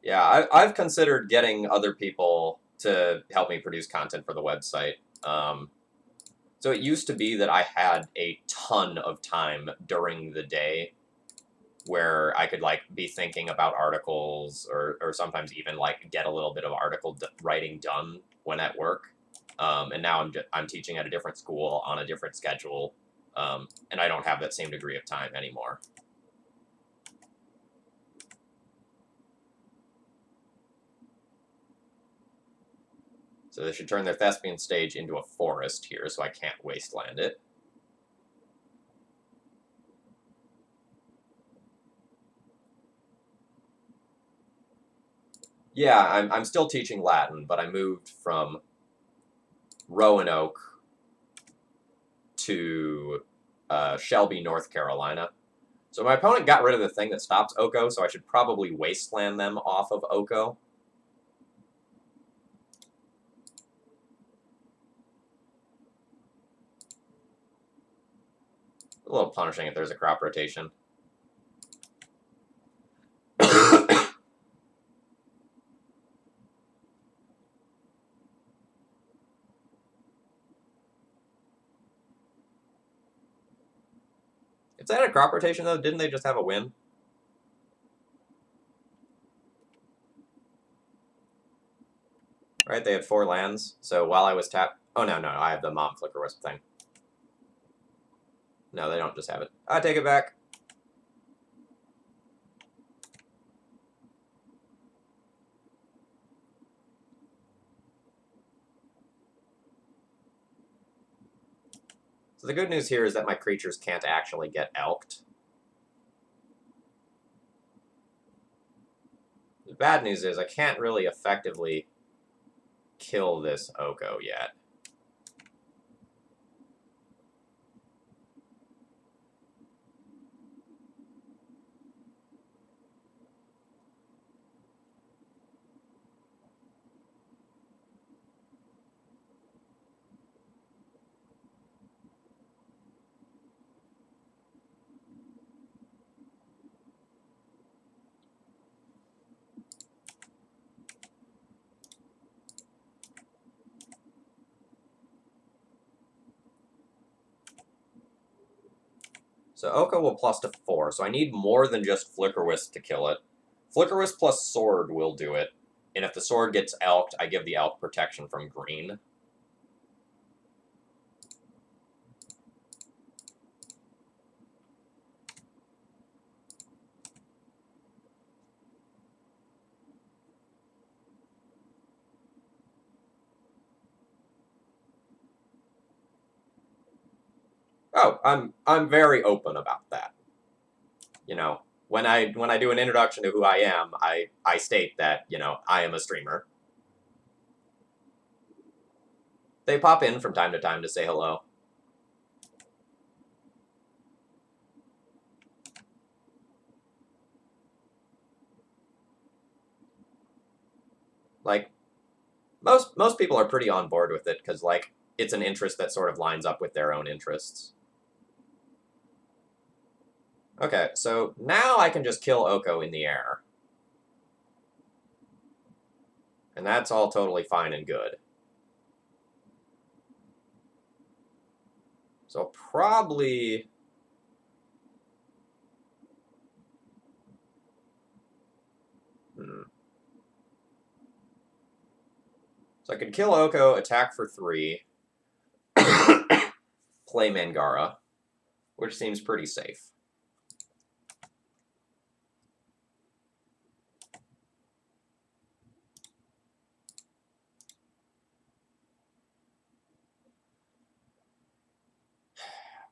Yeah, I've considered getting other people to help me produce content for the website. So it used to be that I had a ton of time during the day where I could like be thinking about articles or sometimes even like get a little bit of article writing done when at work. And now I'm teaching at a different school on a different schedule, and I don't have that same degree of time anymore. So they should turn their thespian stage into a forest here, so I can't wasteland it. Yeah, I'm still teaching Latin, but I moved from Roanoke to Shelby, North Carolina. So my opponent got rid of the thing that stops Oko, so I should probably wasteland them off of Oko. A little punishing if there's a crop rotation. If they had a crop rotation, though, didn't they just have a win? Right, they had 4 lands, so while I was tapped... Oh, no, I have the Mom Flicker Wisp thing. No, they don't just have it. I take it back. So the good news here is that my creatures can't actually get elked. The bad news is I can't really effectively kill this Oko yet. So Oko will plus to 4, so I need more than just Flicker Wisp to kill it. Flicker Wisp plus Sword will do it, and if the Sword gets elked, I give the elk protection from green. Oh, I'm very open about that. You know, when I do an introduction to who I am, I state that, you know, I am a streamer. They pop in from time to say hello. Like most people are pretty on board with it because like it's an interest that sort of lines up with their own interests. Okay, so now I can just kill Oko in the air. And that's all totally fine and good. So probably... So I could kill Oko, attack for 3, play Mangara, which seems pretty safe.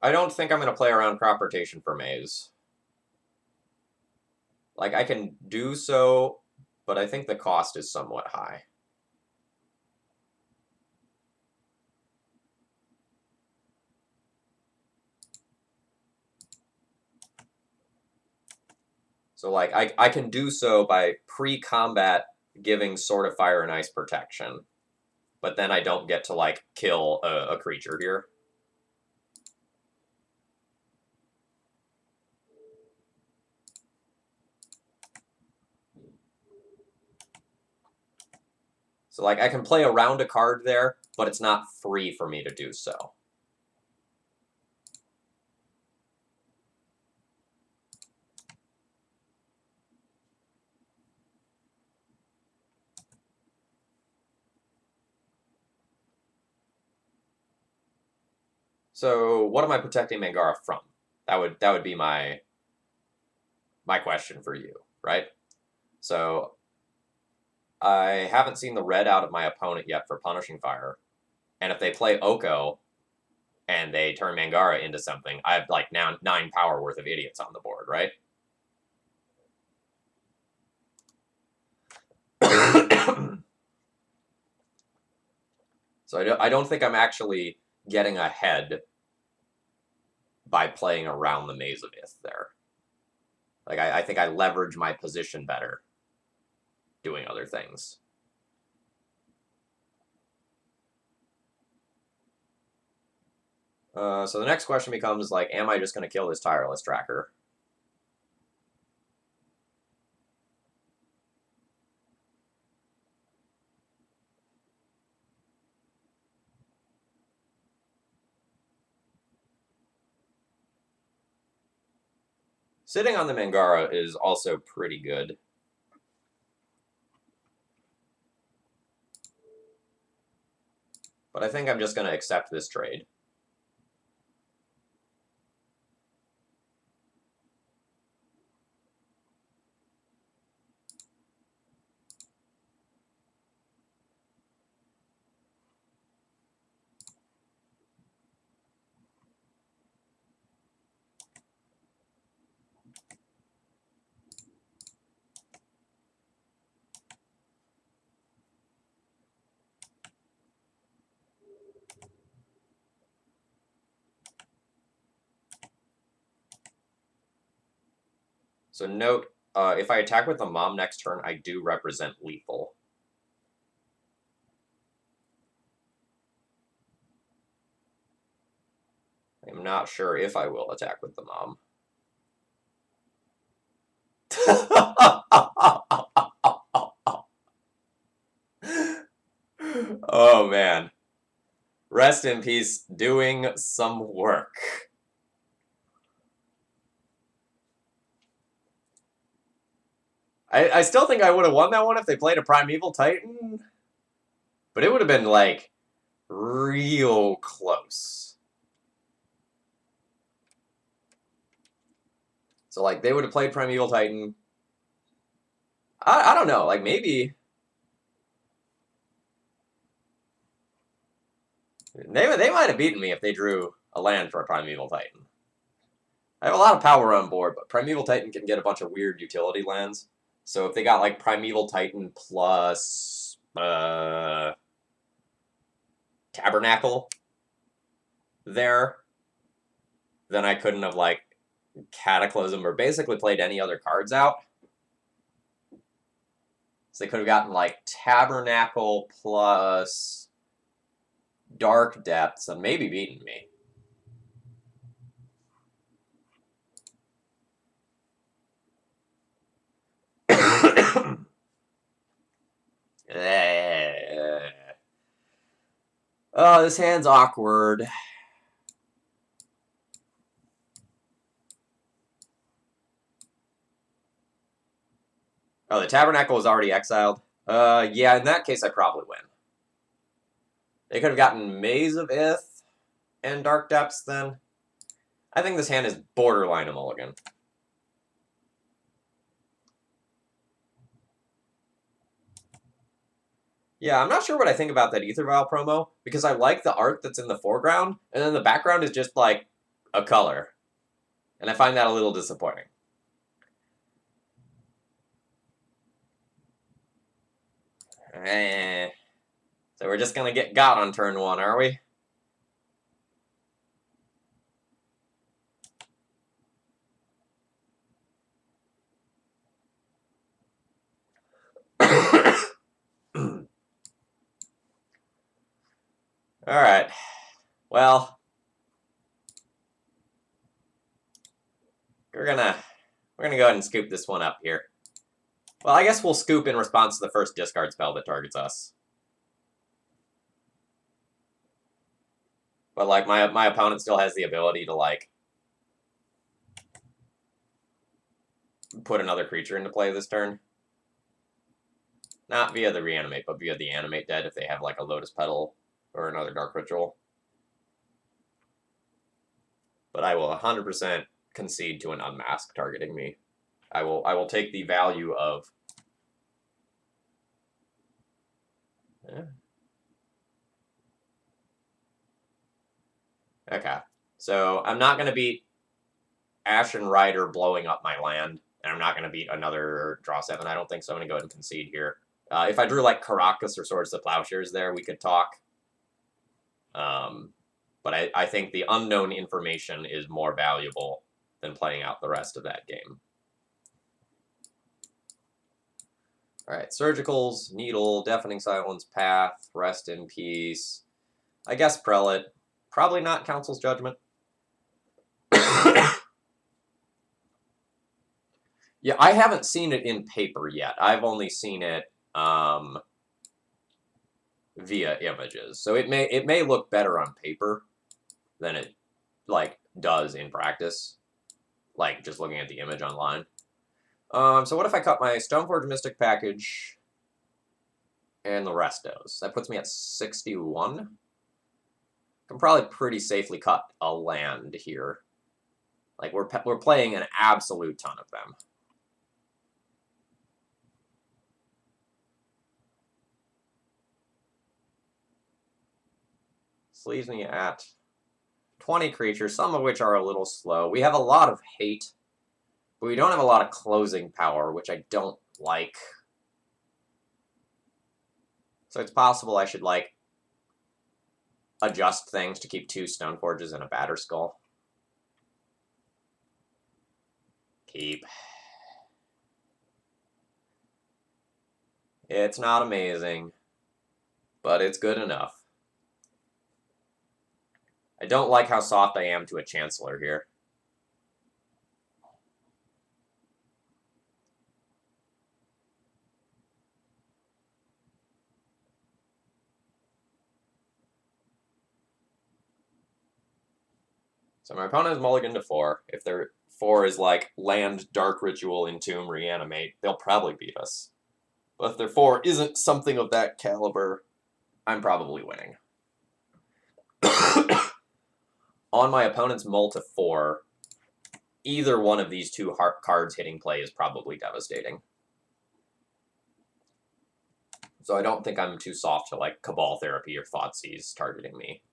I don't think I'm going to play around crop rotation for Maze. Like, I can do so, but I think the cost is somewhat high. So, like, I can do so by pre-combat giving Sword of Fire and Ice protection, but then I don't get to, like, kill a creature here. So, like, I can play around a card there, but it's not free for me to do so. So, what am I protecting Mangara from? That would be my question for you, right? So, I haven't seen the red out of my opponent yet for Punishing Fire. And if they play Oko and they turn Mangara into something, I have like now 9 power worth of idiots on the board, right? So I don't think I'm actually getting ahead by playing around the Maze of Ith there. Like, I think I leverage my position better doing other things. So the next question becomes, like, am I just going to kill this Tireless Tracker? Sitting on the Mangara is also pretty good. But I think I'm just going to accept this trade. So note, if I attack with the Mom next turn, I do represent lethal. I'm not sure if I will attack with the Mom. Oh, man. Rest in peace, doing some work. I still think I would have won that one if they played a Primeval Titan. But it would have been, like, real close. So, like, they would have played Primeval Titan. I don't know. Like, maybe... They might have beaten me if they drew a land for a Primeval Titan. I have a lot of power on board, but Primeval Titan can get a bunch of weird utility lands. So if they got, like, Primeval Titan plus... Tabernacle there, then I couldn't have, like, Cataclysm or basically played any other cards out. So they could have gotten, like, Tabernacle plus Dark Depths and maybe beaten me. Oh, this hand's awkward. Oh, the Tabernacle was already exiled? Yeah, in that case, I probably win. They could have gotten Maze of Ith and Dark Depths then. I think this hand is borderline a mulligan. Yeah, I'm not sure what I think about that Ether Vial promo, because I like the art that's in the foreground, and then the background is just, like, a color. And I find that a little disappointing. So we're just gonna get got on turn 1, are we? Alright. Well, we're gonna go ahead and scoop this one up here. Well, I guess we'll scoop in response to the first discard spell that targets us. But, like, my opponent still has the ability to, like, put another creature into play this turn. Not via the reanimate, but via the animate dead if they have, like, a Lotus Petal or another Dark Ritual. But I will 100% concede to an Unmask targeting me. I will take the value of... Yeah. Okay. So I'm not going to beat Ashen Rider blowing up my land, and I'm not going to beat another draw 7. I don't think so. I'm going to go ahead and concede here. If I drew, like, Caracas or Swords to Plowshares there, we could talk. But I think the unknown information is more valuable than playing out the rest of that game. Alright, Surgicals, Needle, Deafening Silence, Path, Rest in Peace. I guess Prelate. Probably not Council's Judgment. Yeah, I haven't seen it in paper yet. I've only seen it via images. So it may look better on paper than it, like, does in practice. Like, just looking at the image online. So what if I cut my Stoneforge Mystic package and the Restos? That puts me at 61. I can probably pretty safely cut a land here. Like, we're playing an absolute ton of them. This leaves me at 20 creatures, some of which are a little slow. We have a lot of hate, but we don't have a lot of closing power, which I don't like. So it's possible I should, like, adjust things to keep 2 Stoneforges and a Batterskull. Keep. It's not amazing, but it's good enough. I don't like how soft I am to a Chancellor here. So my opponent is mulligan to 4. If their 4 is like land, Dark Ritual, Entomb, Reanimate, they'll probably beat us. But if their 4 isn't something of that caliber, I'm probably winning. On my opponent's mull to 4, either one of these 2 cards hitting play is probably devastating. So I don't think I'm too soft to, like, Cabal Therapy or Thoughtseize targeting me.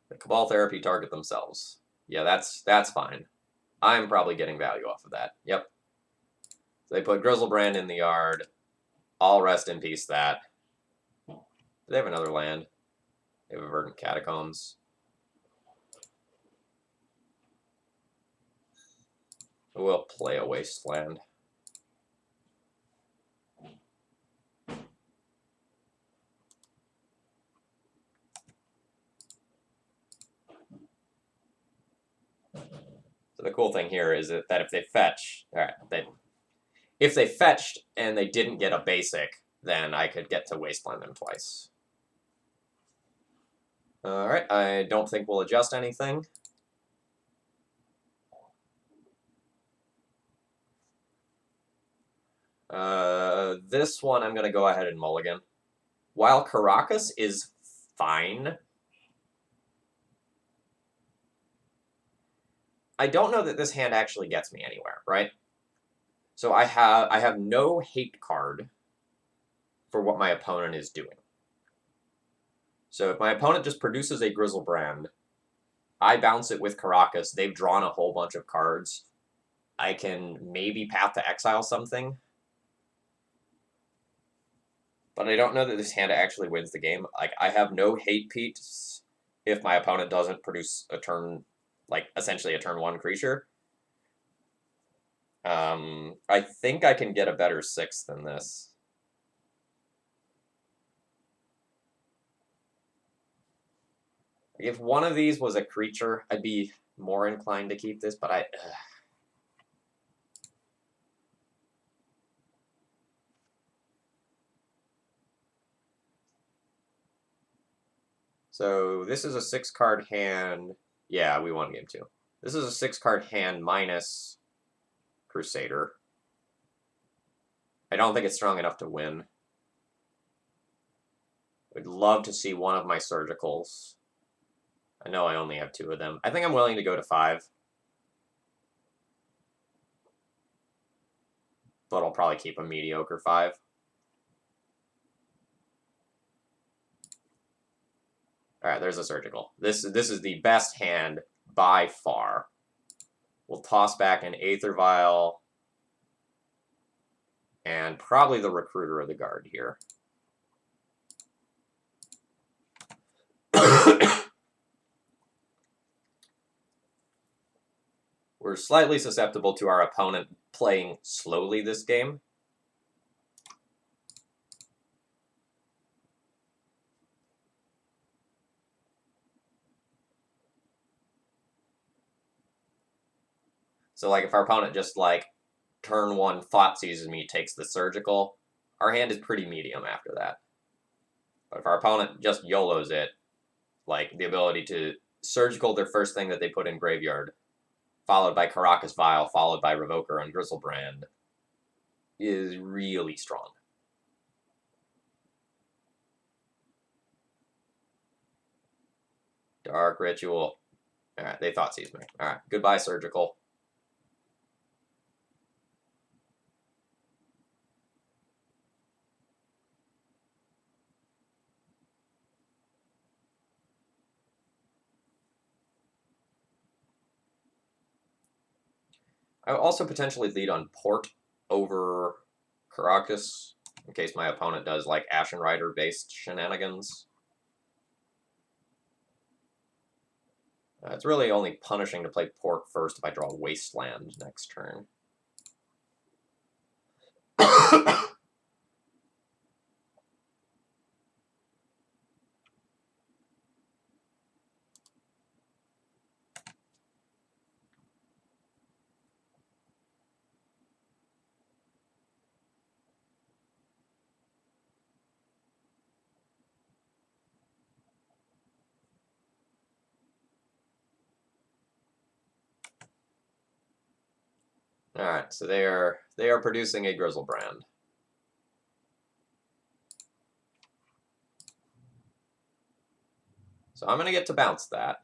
The Cabal Therapy target themselves. Yeah, that's fine. I'm probably getting value off of that. Yep. So they put Grizzlebrand in the yard. I'll rest in peace that. Do they have another land? They have a Verdant Catacombs. We'll play a Wasteland. So the cool thing here is that if they fetch, if they fetched and they didn't get a basic, then I could get to Wasteland them twice. Alright, I don't think we'll adjust anything. This one I'm going to go ahead and mulligan. While Caracas is fine, I don't know that this hand actually gets me anywhere, right? So I have no hate card for what my opponent is doing. So if my opponent just produces a Grizzlebrand, I bounce it with Caracas, they've drawn a whole bunch of cards. I can maybe Path to Exile something. But I don't know that this hand actually wins the game. Like, I have no hate peats if my opponent doesn't produce a turn, like, essentially a turn 1 creature. I think I can get a better 6 than this. If one of these was a creature, I'd be more inclined to keep this, but So this is a 6-card hand. Yeah, we won game 2. This is a 6-card hand minus Crusader. I don't think it's strong enough to win. I'd love to see one of my surgicals. I know I only have 2 of them. I think I'm willing to go to 5. But I'll probably keep a mediocre 5. Alright, there's a surgical. This is the best hand by far. We'll toss back an Aether Vial and probably the Recruiter of the Guard here. We're slightly susceptible to our opponent playing slowly this game. So, like, if our opponent just, like, turn 1 Thought Seizes me, takes the surgical, our hand is pretty medium after that. But if our opponent just YOLOs it, like, the ability to surgical their first thing that they put in graveyard, followed by Caracas Vial, followed by Revoker and Griselbrand, is really strong. Dark Ritual. Alright, they Thought Seize me. Alright, goodbye, Surgical. I would also potentially lead on Port over Caracas, in case my opponent does, like, Ashen Rider-based shenanigans. It's really only punishing to play Port first if I draw Wasteland next turn. Alright, so they are producing a Griselbrand. So I'm going to get to bounce that.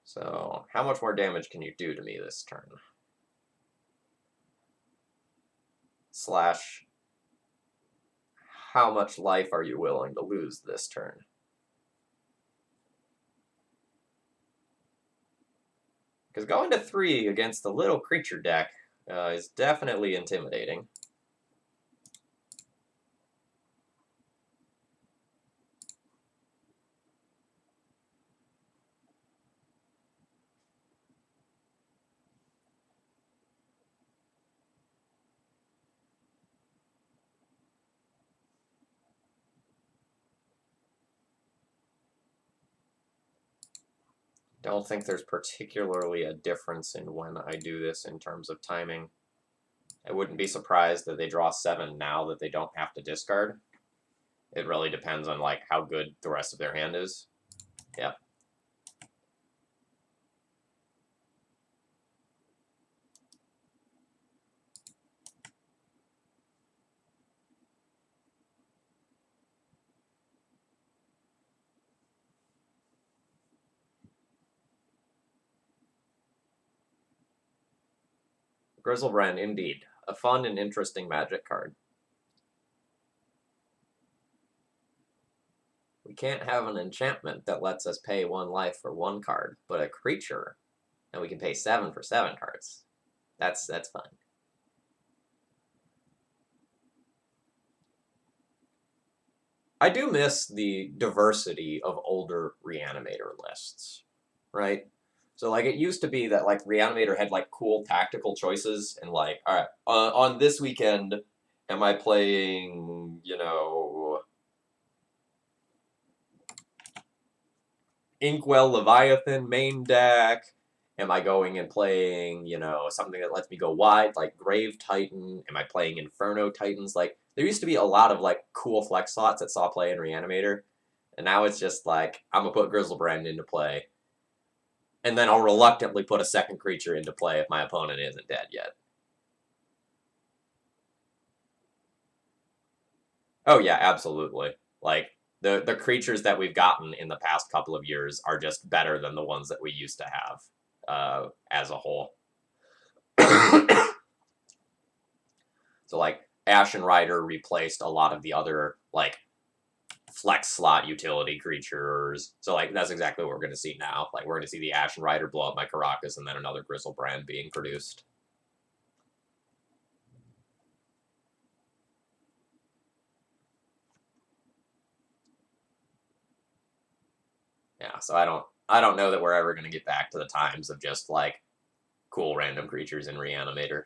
So how much more damage can you do to me this turn? Slash, how much life are you willing to lose this turn? Because going to 3 against the little creature deck is definitely intimidating. Don't think there's particularly a difference in when I do this in terms of timing. I wouldn't be surprised that they draw 7 now that they don't have to discard. It really depends on, like, how good the rest of their hand is. Yep. Griselbrand, indeed. A fun and interesting Magic card. We can't have an enchantment that lets us pay 1 life for 1 card, but a creature, and we can pay 7 for 7 cards. That's fun. I do miss the diversity of older Reanimator lists, right? So, like, it used to be that, like, Reanimator had, like, cool tactical choices, and, like, all right, on this weekend, am I playing, you know, Inkwell Leviathan main deck? Am I going and playing, something that lets me go wide, like Grave Titan? Am I playing Inferno Titans? Like, there used to be a lot of, like, cool flex slots that saw play in Reanimator, and now it's just, like, I'm gonna put Grizzlebrand into play, and then I'll reluctantly put a second creature into play if my opponent isn't dead yet. Oh, yeah, absolutely. Like, the creatures that we've gotten in the past couple of years are just better than the ones that we used to have as a whole. So, like, Ashen Rider replaced a lot of the other, like, flex slot utility creatures. So, like, that's exactly what we're going to see now. Like, we're going to see the Ashen Rider blow up my Caracas and then another Grizzlebrand being produced. Yeah, so I don't know that we're ever going to get back to the times of just, like, cool random creatures in Reanimator.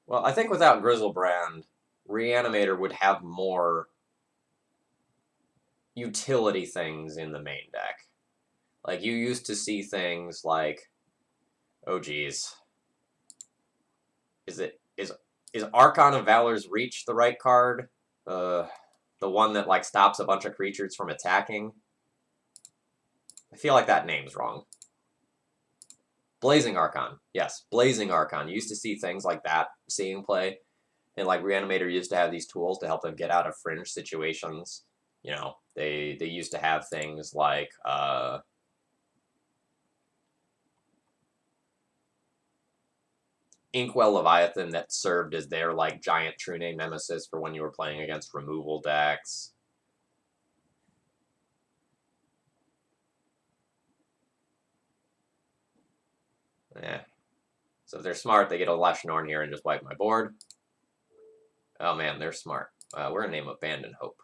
Well, I think without Grizzlebrand, Reanimator would have more utility things in the main deck. Like, you used to see things like, oh geez, is Archon of Valor's Reach the right card? The one that, like, stops a bunch of creatures from attacking? I feel like that name's wrong. Blazing Archon. Yes, Blazing Archon. You used to see things like that seeing play. And, like, Reanimator used to have these tools to help them get out of fringe situations. They used to have things like, Inkwell Leviathan that served as their, like, giant True Name Nemesis for when you were playing against removal decks. Yeah. So if they're smart, they get a Leshnorn here and just wipe my board. Oh man, they're smart. We're gonna name Abandon Hope.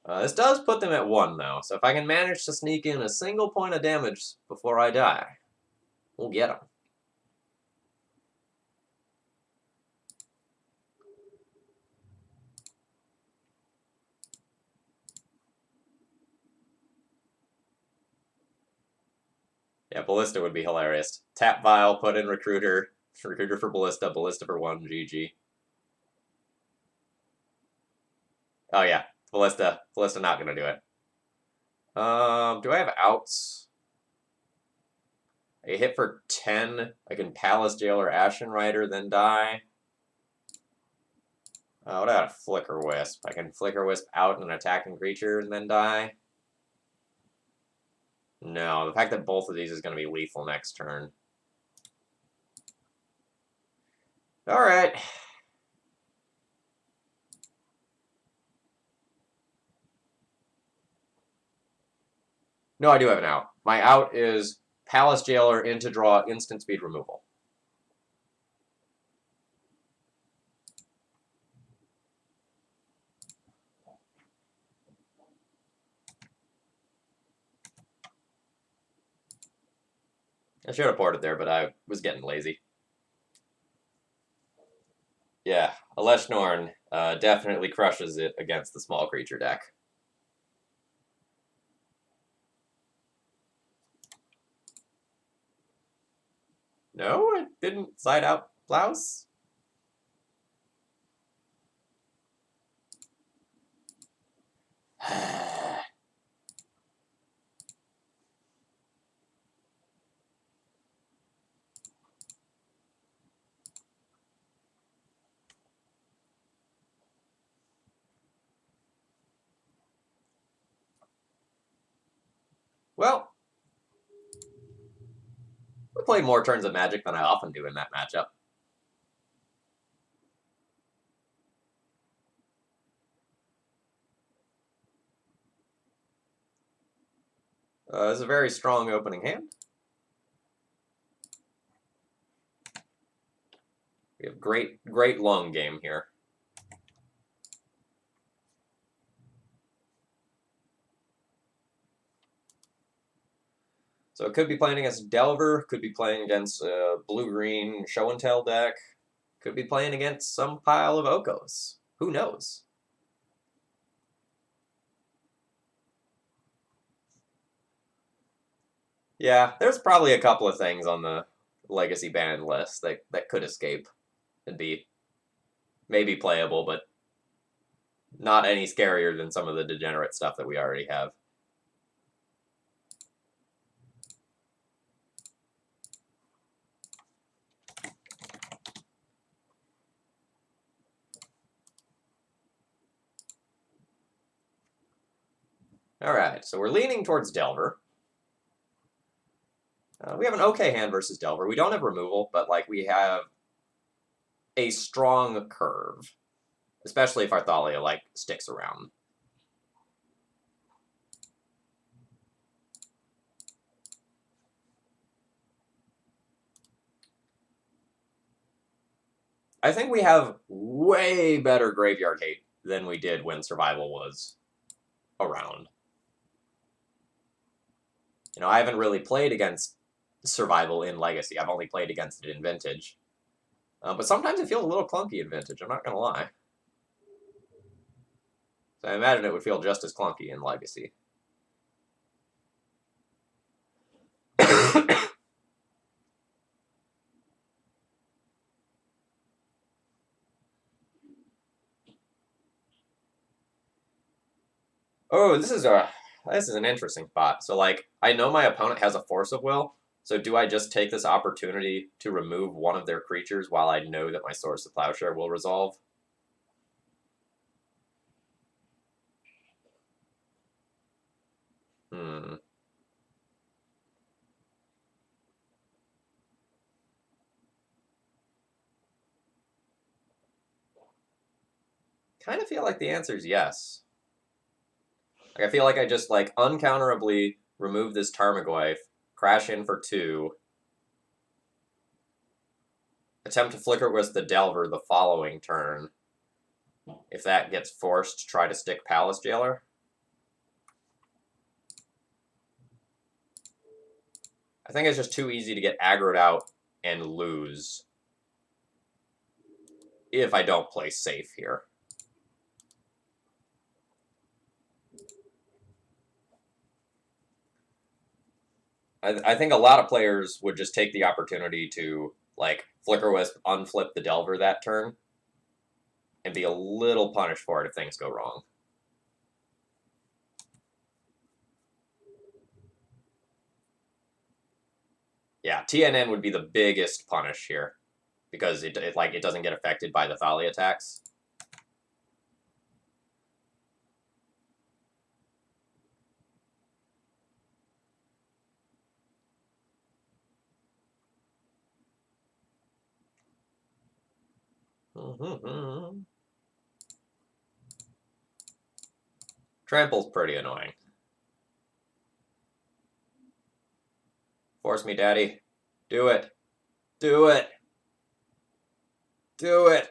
This does put them at 1, though, so if I can manage to sneak in a single point of damage before I die, we'll get them. Yeah, Ballista would be hilarious. Tap Vial, put in Recruiter, Recruiter for Ballista, Ballista for 1, GG. Oh yeah, Ballista not gonna do it. Do I have outs? I hit for 10. I can Palace Jailer Ashen Rider, then die. What about a Flicker Wisp? I can Flicker Wisp out an attacking creature and then die. No, the fact that both of these is going to be lethal next turn. Alright. No, I do have an out. My out is Palace Jailer into draw, instant speed removal. I should have ported there, but I was getting lazy. Yeah, Leshnorn definitely crushes it against the small creature deck. No, I didn't side out Blouse. Well, We played more turns of Magic than I often do in that matchup. It's a very strong opening hand. We have great long game here. So it could be playing against Delver, could be playing against a blue-green show and tell deck, could be playing against some pile of Okos. Who knows? Yeah, there's probably a couple of things on the Legacy ban list that could escape and be maybe playable, but not any scarier than some of the degenerate stuff that we already have. Alright, so we're leaning towards Delver. We have an okay hand versus Delver. We don't have removal, but like we have a strong curve, especially if our Thalia like sticks around. I think we have way better graveyard hate than we did when Survival was around. You know, I haven't really played against Survival in Legacy. I've only played against it in Vintage. But sometimes it feels a little clunky in Vintage, I'm not going to lie. So I imagine it would feel just as clunky in Legacy. Oh, this is an interesting spot. So like, I know my opponent has a Force of Will, so do I just take this opportunity to remove one of their creatures while I know that my Source of Plowshare will resolve? Hmm. Kind of feel like the answer is yes. Like, I feel like I just like uncounterably remove this Tarmogoyf, crash in for 2, attempt to flicker with the Delver the following turn. If that gets forced, try to stick Palace Jailer. I think it's just too easy to get aggroed out and lose if I don't play safe here. I think a lot of players would just take the opportunity to, like, Flicker Wisp, unflip the Delver that turn, and be a little punished for it if things go wrong. Yeah, TNN would be the biggest punish here, because it doesn't get affected by the Thalia attacks. Trample's pretty annoying. Force me, Daddy. Do it. Do it. Do it.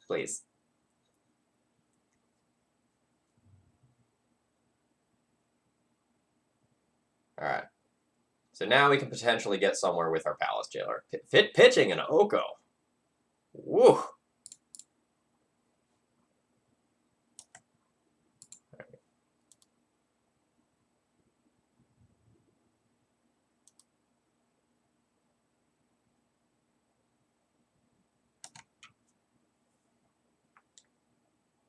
Please. Alright. So now we can potentially get somewhere with our Palace Jailer. Pitching an Oko. Woo!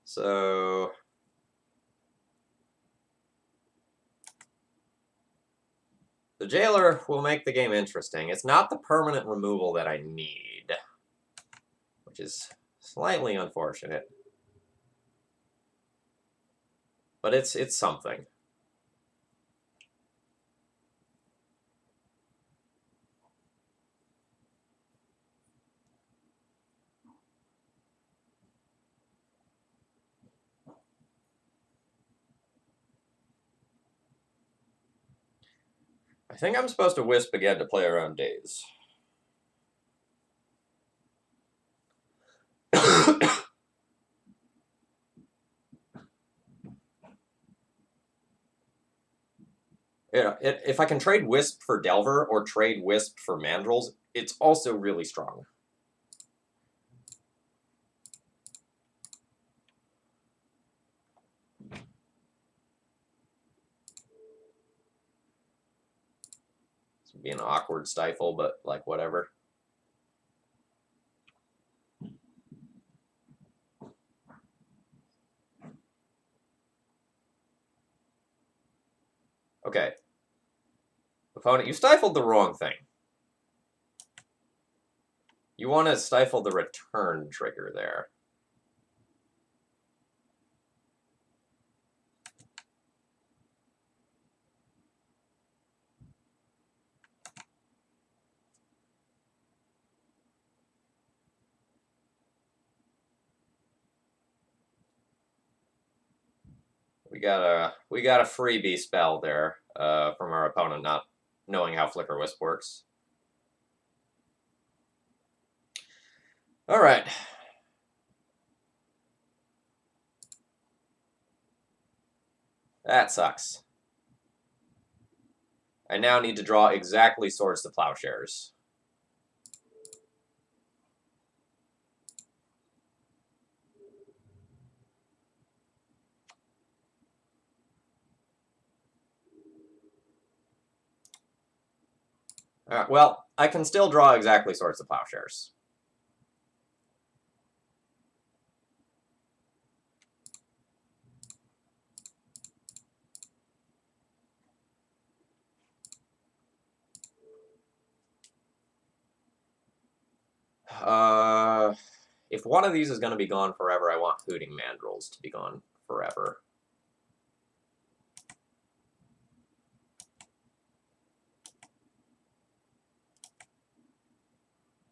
So the Jailer will make the game interesting. It's not the permanent removal that I need, which is slightly unfortunate. But it's something. I think I'm supposed to Wisp again to play around days. Yeah, if I can trade Wisp for Delver or trade Wisp for Mandrills, it's also really strong. This would be an awkward stifle, but like whatever. Okay. Opponent, you stifled the wrong thing. You want to stifle the return trigger there. We got a freebie spell there from our opponent not knowing how Flicker Wisp works. All right. That sucks. I now need to draw exactly Swords to Plowshares. Well, I can still draw exactly Swords to Plowshares. If one of these is going to be gone forever, I want Hooting Mandrills to be gone forever.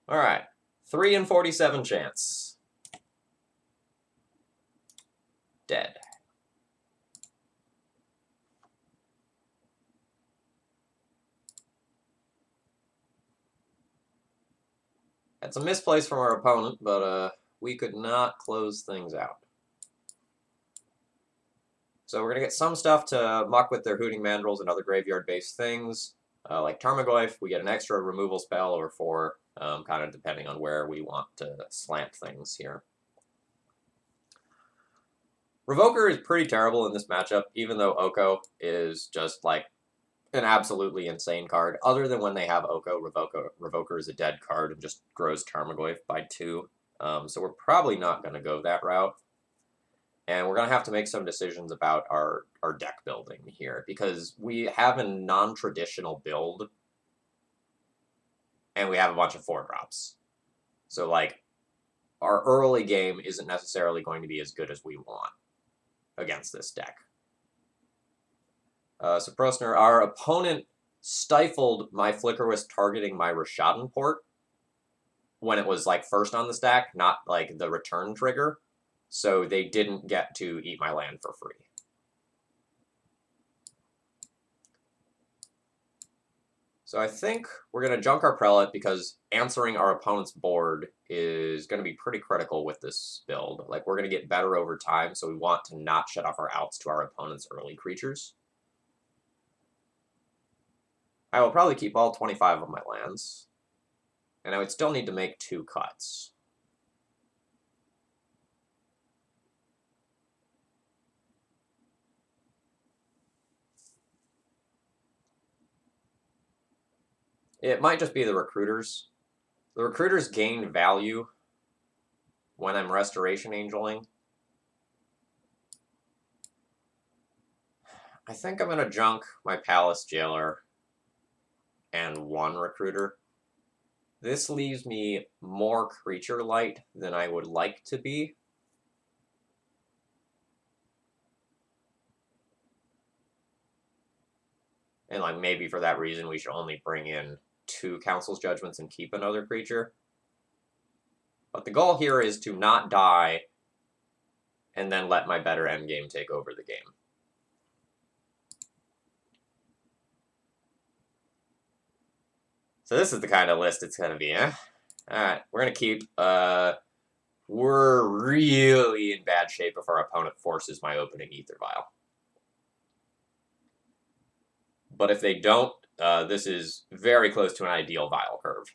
All right, 3 in 47 chance. Dead. That's a misplace from our opponent, but we could not close things out. So we're going to get some stuff to muck with their Hooting Mandrills and other graveyard-based things. Like Tarmogoyf, we get an extra removal spell or 4, kind of depending on where we want to slant things here. Revoker is pretty terrible in this matchup, even though Oko is just like an absolutely insane card. Other than when they have Oko, Revoker is a dead card and just grows Tarmogoyf by 2. So we're probably not going to go that route. And we're going to have to make some decisions about our deck building here, because we have a non-traditional build, and we have a bunch of 4-drops. So, like, our early game isn't necessarily going to be as good as we want against this deck. So, Prosner, our opponent stifled my Flicker Wisp targeting my Rishadan port when it was, like, first on the stack, not, like, the return trigger. So they didn't get to eat my land for free. So I think we're going to junk our Prelate, because answering our opponent's board is going to be pretty critical with this build. Like, we're going to get better over time, so we want to not shut off our outs to our opponent's early creatures. I will probably keep all 25 of my lands, and I would still need to make 2 cuts. It might just be the recruiters. The recruiters gain value when I'm Restoration Angeling. I think I'm going to junk my Palace Jailer and 1 recruiter. This leaves me more creature light than I would like to be. And like, maybe for that reason we should only bring in 2 Council's Judgments and keep another creature. But the goal here is to not die and then let my better endgame take over the game. So this is the kind of list it's gonna be, eh? Alright, we're gonna keep, we're really in bad shape if our opponent forces my opening Ether Vial. But if they don't, this is very close to an ideal Vial curve.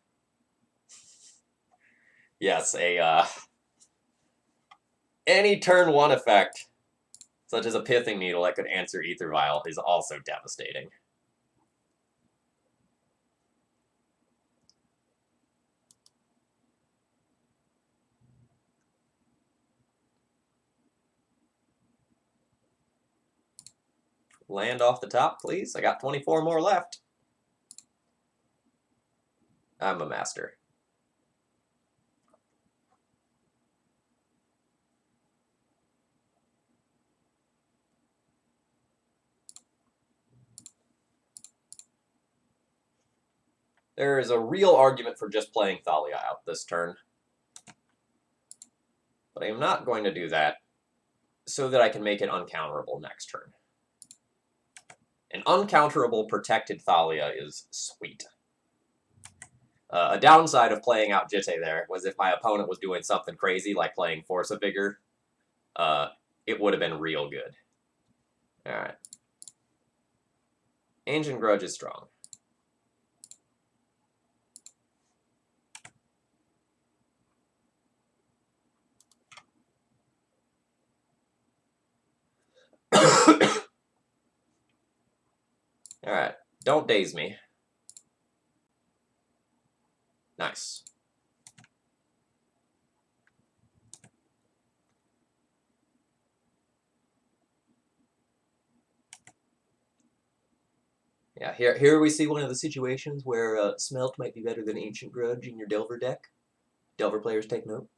Yes, any turn 1 effect, such as a Pithing Needle that could answer Ether Vial, is also devastating. Land off the top, please. I got 24 more left. I'm a master. There is a real argument for just playing Thalia out this turn. But I am not going to do that so that I can make it uncounterable next turn. An uncounterable protected Thalia is sweet. A downside of playing out Jitte there was if my opponent was doing something crazy like playing Force of Vigor, it would have been real good. Alright. Ancient Grudge is strong. Alright. Don't daze me. Nice. Yeah, here we see one of the situations where Smelt might be better than Ancient Grudge in your Delver deck. Delver players take note.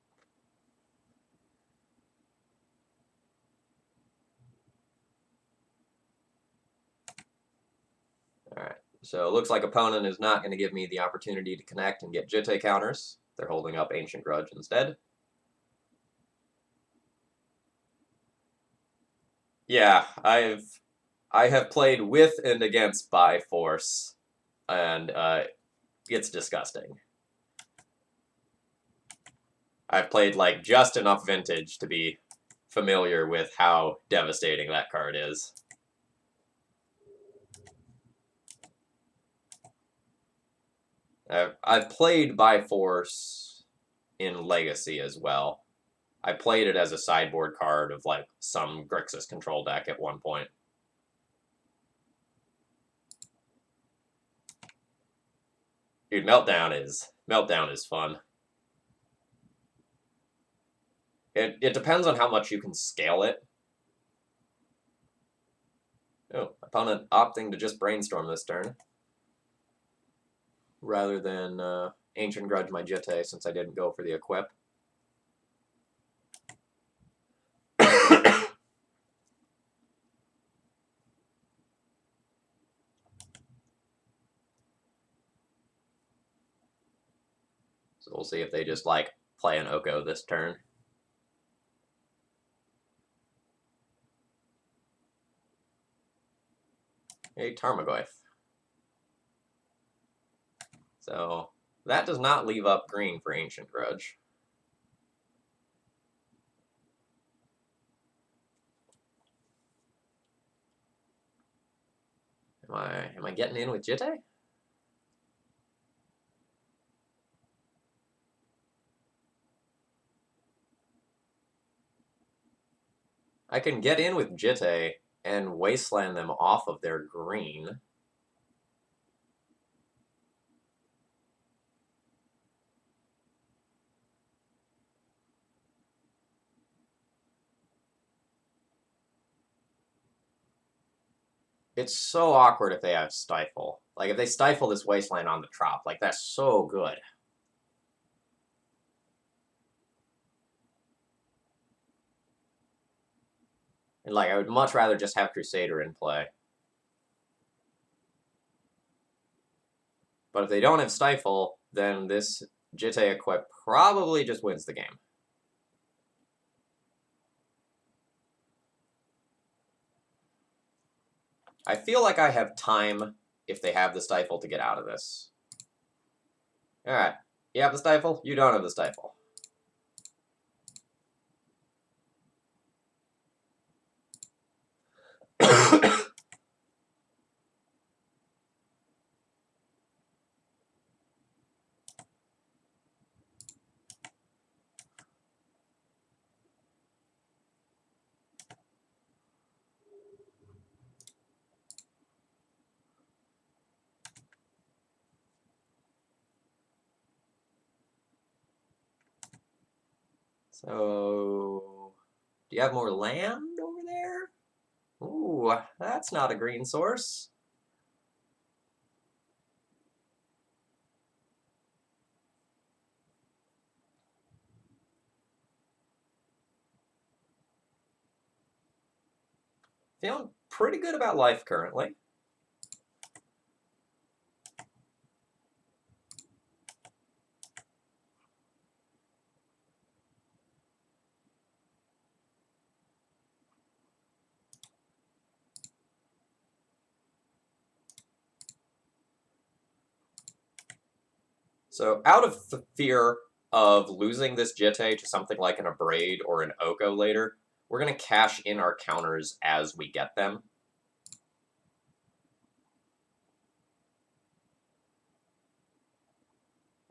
Alright, so it looks like opponent is not going to give me the opportunity to connect and get Jitte counters. They're holding up Ancient Grudge instead. Yeah, I have played with and against by force, and it's disgusting. I've played like just enough Vintage to be familiar with how devastating that card is. I've played by force in Legacy as well. I played it as a sideboard card of like some Grixis control deck at one point. Dude, Meltdown is fun. It depends on how much you can scale it. Oh, opponent opting to just brainstorm this turn. Rather than Ancient Grudge my Jitte since I didn't go for the equip. So we'll see if they just like play an Oko this turn. A Tarmogoyf. So that does not leave up green for Ancient Grudge. Am I getting in with Jitte? I can get in with Jitte and wasteland them off of their green. It's so awkward if they have Stifle. Like, if they stifle this wasteland on the trop, like, that's so good. And, like, I would much rather just have Crusader in play. But if they don't have Stifle, then this Jitte equip probably just wins the game. I feel like I have time if they have the Stifle to get out of this. Alright. You have the stifle? You don't have the stifle. So, do you have more land over there? Ooh, that's not a green source. Feeling pretty good about life currently. So, out of the fear of losing this Jitte to something like an Abrade or an Oko later, we're going to cash in our counters as we get them.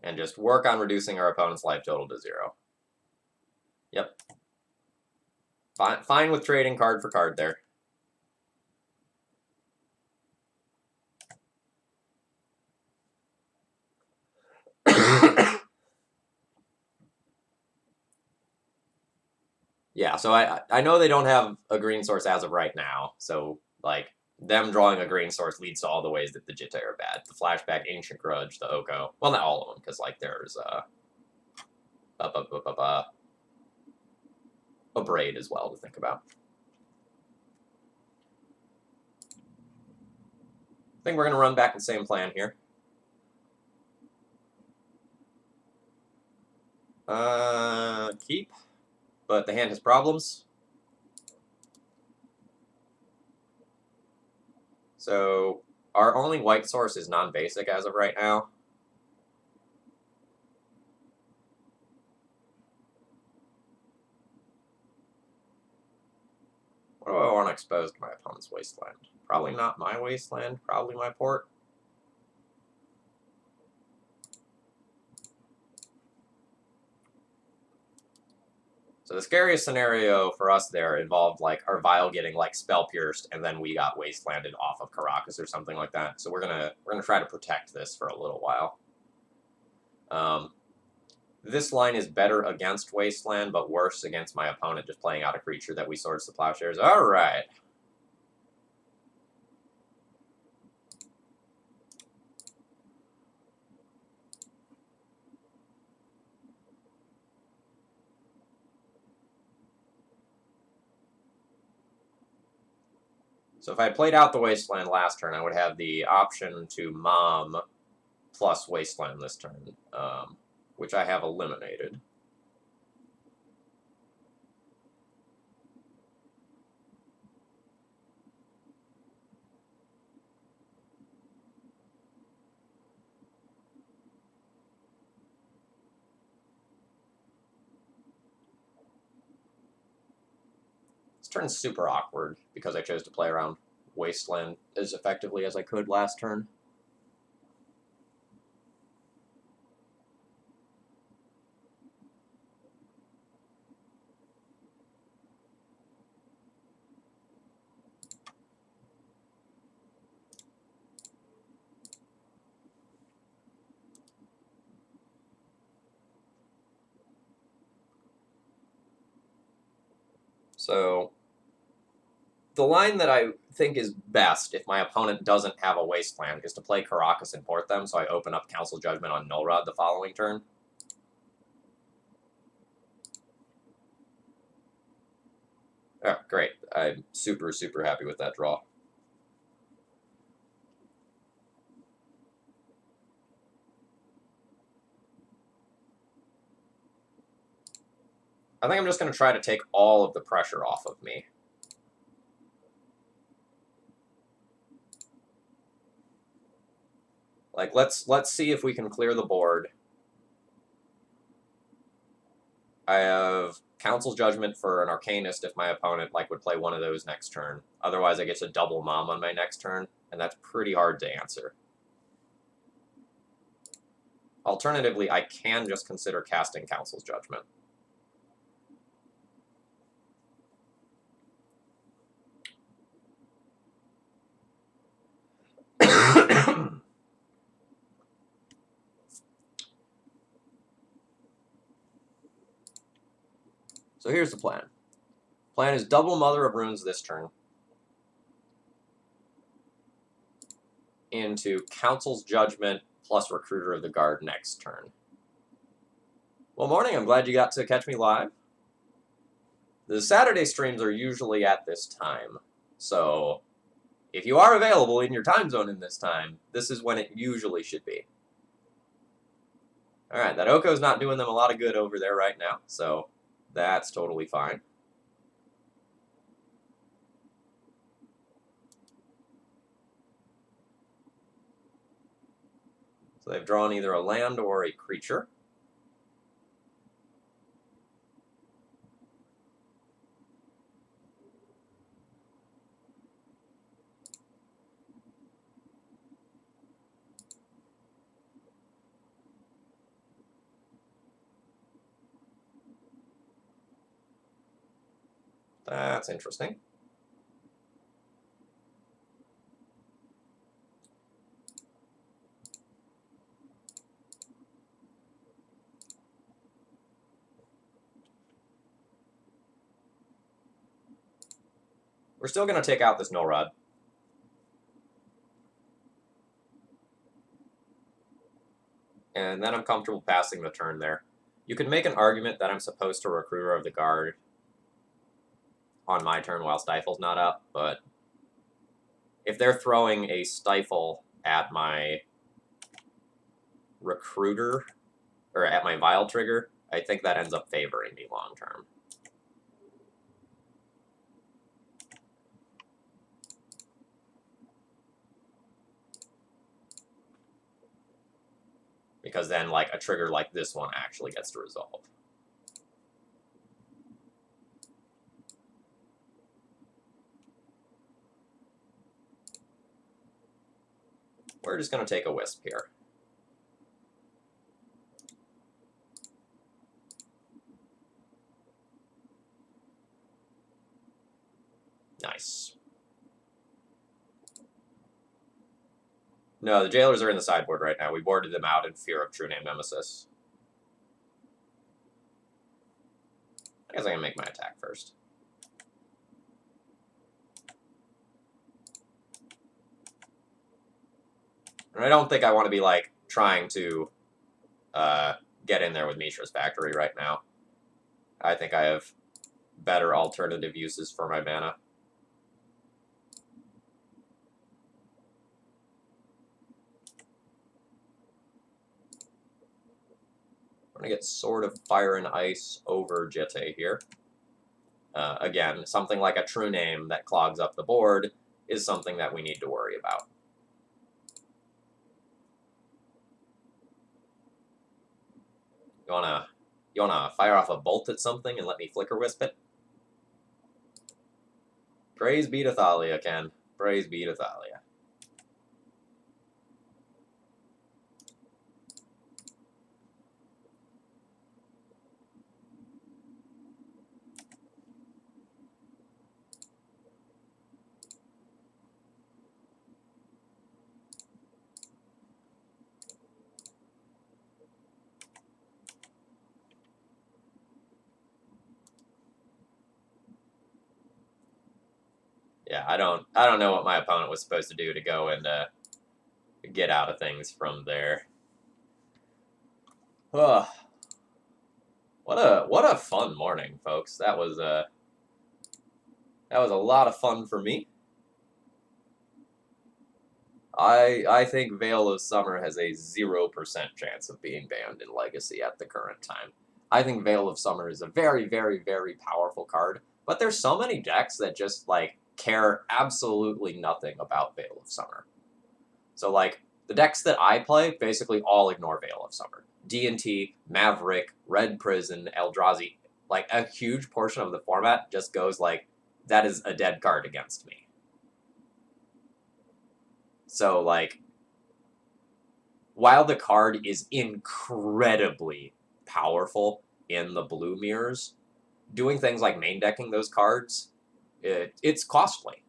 And just work on reducing our opponent's life total to 0. Yep. Fine with trading card for card there. Yeah, so I know they don't have a green source as of right now, so, like, them drawing a green source leads to all the ways that the Jitte are bad. The Flashback, Ancient Grudge, the Oko. Well, not all of them, because, like, there's, a Braid as well to think about. I think we're going to run back the same plan here. Keep, but the hand has problems. So, our only white source is non-basic as of right now. What do I want to expose to my opponent's wasteland? Probably not my wasteland, probably my port. So the scariest scenario for us there involved, like, our Vial getting, like, spell pierced, and then we got wastelanded off of Caracas or something like that. So we're gonna try to protect this for a little while. This line is better against Wasteland, but worse against my opponent just playing out a creature that we Swords to Plowshares. All right. So if I played out the Wasteland last turn, I would have the option to Mom plus Wasteland this turn, which I have eliminated. This turn's super awkward because I chose to play around Wasteland as effectively as I could last turn. So the line that I think is best if my opponent doesn't have a Wasteland is to play Caracas and port them, so I open up Council Judgment on Null Rod the following turn. Oh, great. I'm super, super happy with that draw. I think I'm just going to try to take all of the pressure off of me. Like, let's see if we can clear the board I have Council's Judgment for an Arcanist if my opponent would play one of those next turn. Otherwise, I get to double Mom on my next turn, and that's pretty hard to answer. Alternatively, I can just consider casting Council's Judgment. So here's the plan. Plan is double Mother of Runes this turn into Council's Judgment plus Recruiter of the Guard next turn. Well, morning. I'm glad you got to catch me live. The Saturday streams are usually at this time, so if you are available in your time zone in this time, this is when it usually should be. Alright, that Oko's not doing them a lot of good over there right now, so that's totally fine. So they've drawn either a land or a creature. That's interesting. We're still going to take out this Null Rod. And then I'm comfortable passing the turn there. You could make an argument that I'm supposed to Recruiter of the Guard on my turn while Stifle's not up, but if they're throwing a Stifle at my Recruiter, or at my Vile trigger, I think that ends up favoring me long term. Because then, a trigger like this one actually gets to resolve. We're just going to take a Wisp here. Nice. No, the Jailers are in the sideboard right now. We boarded them out in fear of True Name Nemesis. I guess I can make my attack first. And I don't think I want to be, trying to get in there with Mishra's Factory right now. I think I have better alternative uses for my mana. I'm going to get Sword of Fire and Ice over Jete here. Again, something like a True Name that clogs up the board is something that we need to worry about. You wanna fire off a bolt at something and let me Flicker Wisp it? Praise be to Thalia, Ken. Praise be to Thalia. Yeah, I don't know what my opponent was supposed to do to go and get out of things from there. Ugh. What a fun morning, folks. That was a lot of fun for me. I think Veil of Summer has a 0% chance of being banned in Legacy at the current time. I think Veil of Summer is a very, very, very powerful card, but there's so many decks that just, care absolutely nothing about Veil of Summer. So, the decks that I play basically all ignore Veil of Summer. D&T, Maverick, Red Prison, Eldrazi, like a huge portion of the format just goes like, that is a dead card against me. So like, while the card is incredibly powerful in the blue mirrors, doing things like main decking those cards, it's costly.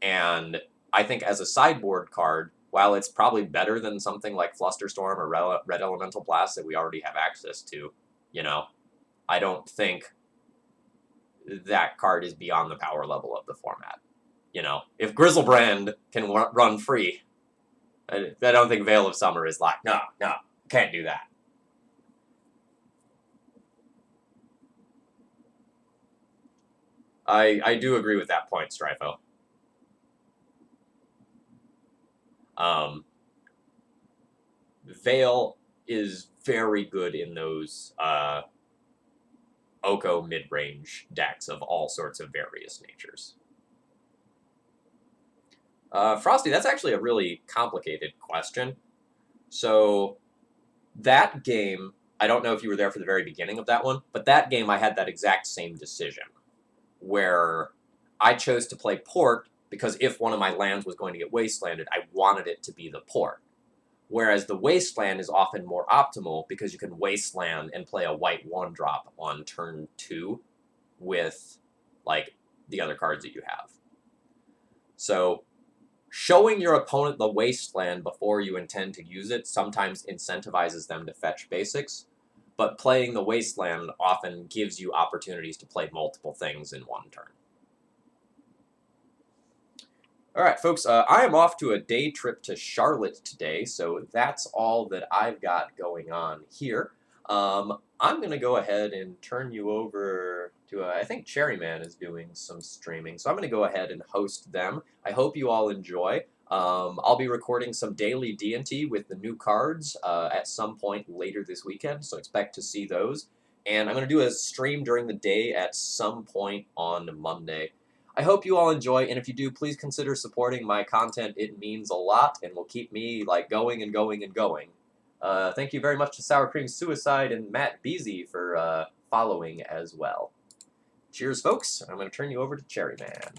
And I think as a sideboard card, while it's probably better than something like Flusterstorm or Red Elemental Blast that we already have access to, you know, I don't think that card is beyond the power level of the format. You know, if Grizzlebrand can run free, I don't think Veil of Summer is like, no, can't do that. I do agree with that point, Stryfo. Veil is very good in those Oko mid-range decks of all sorts of various natures. Frosty, that's actually a really complicated question. So that game, I don't know if you were there for the very beginning of that one, but that game I had that exact same decision where I chose to play Port because if one of my lands was going to get wastelanded, I wanted it to be the Port. Whereas the Wasteland is often more optimal because you can Wasteland and play a white 1-drop on turn 2 with, like, the other cards that you have. So, showing your opponent the Wasteland before you intend to use it sometimes incentivizes them to fetch basics, but playing the Wasteland often gives you opportunities to play multiple things in one turn. All right, folks, I am off to a day trip to Charlotte today, so that's all that I've got going on here. I'm going to go ahead and turn you over to, I think Cherryman is doing some streaming, so I'm going to go ahead and host them. I hope you all enjoy. I'll be recording some daily D&T with the new cards at some point later this weekend, so expect to see those. And I'm going to do a stream during the day at some point on Monday. I hope you all enjoy, and if you do, please consider supporting my content. It means a lot and will keep me like going and going and going. Thank you very much to Sour Cream Suicide and Matt Beasy for following as well. Cheers, folks. I'm going to turn you over to Cherryman.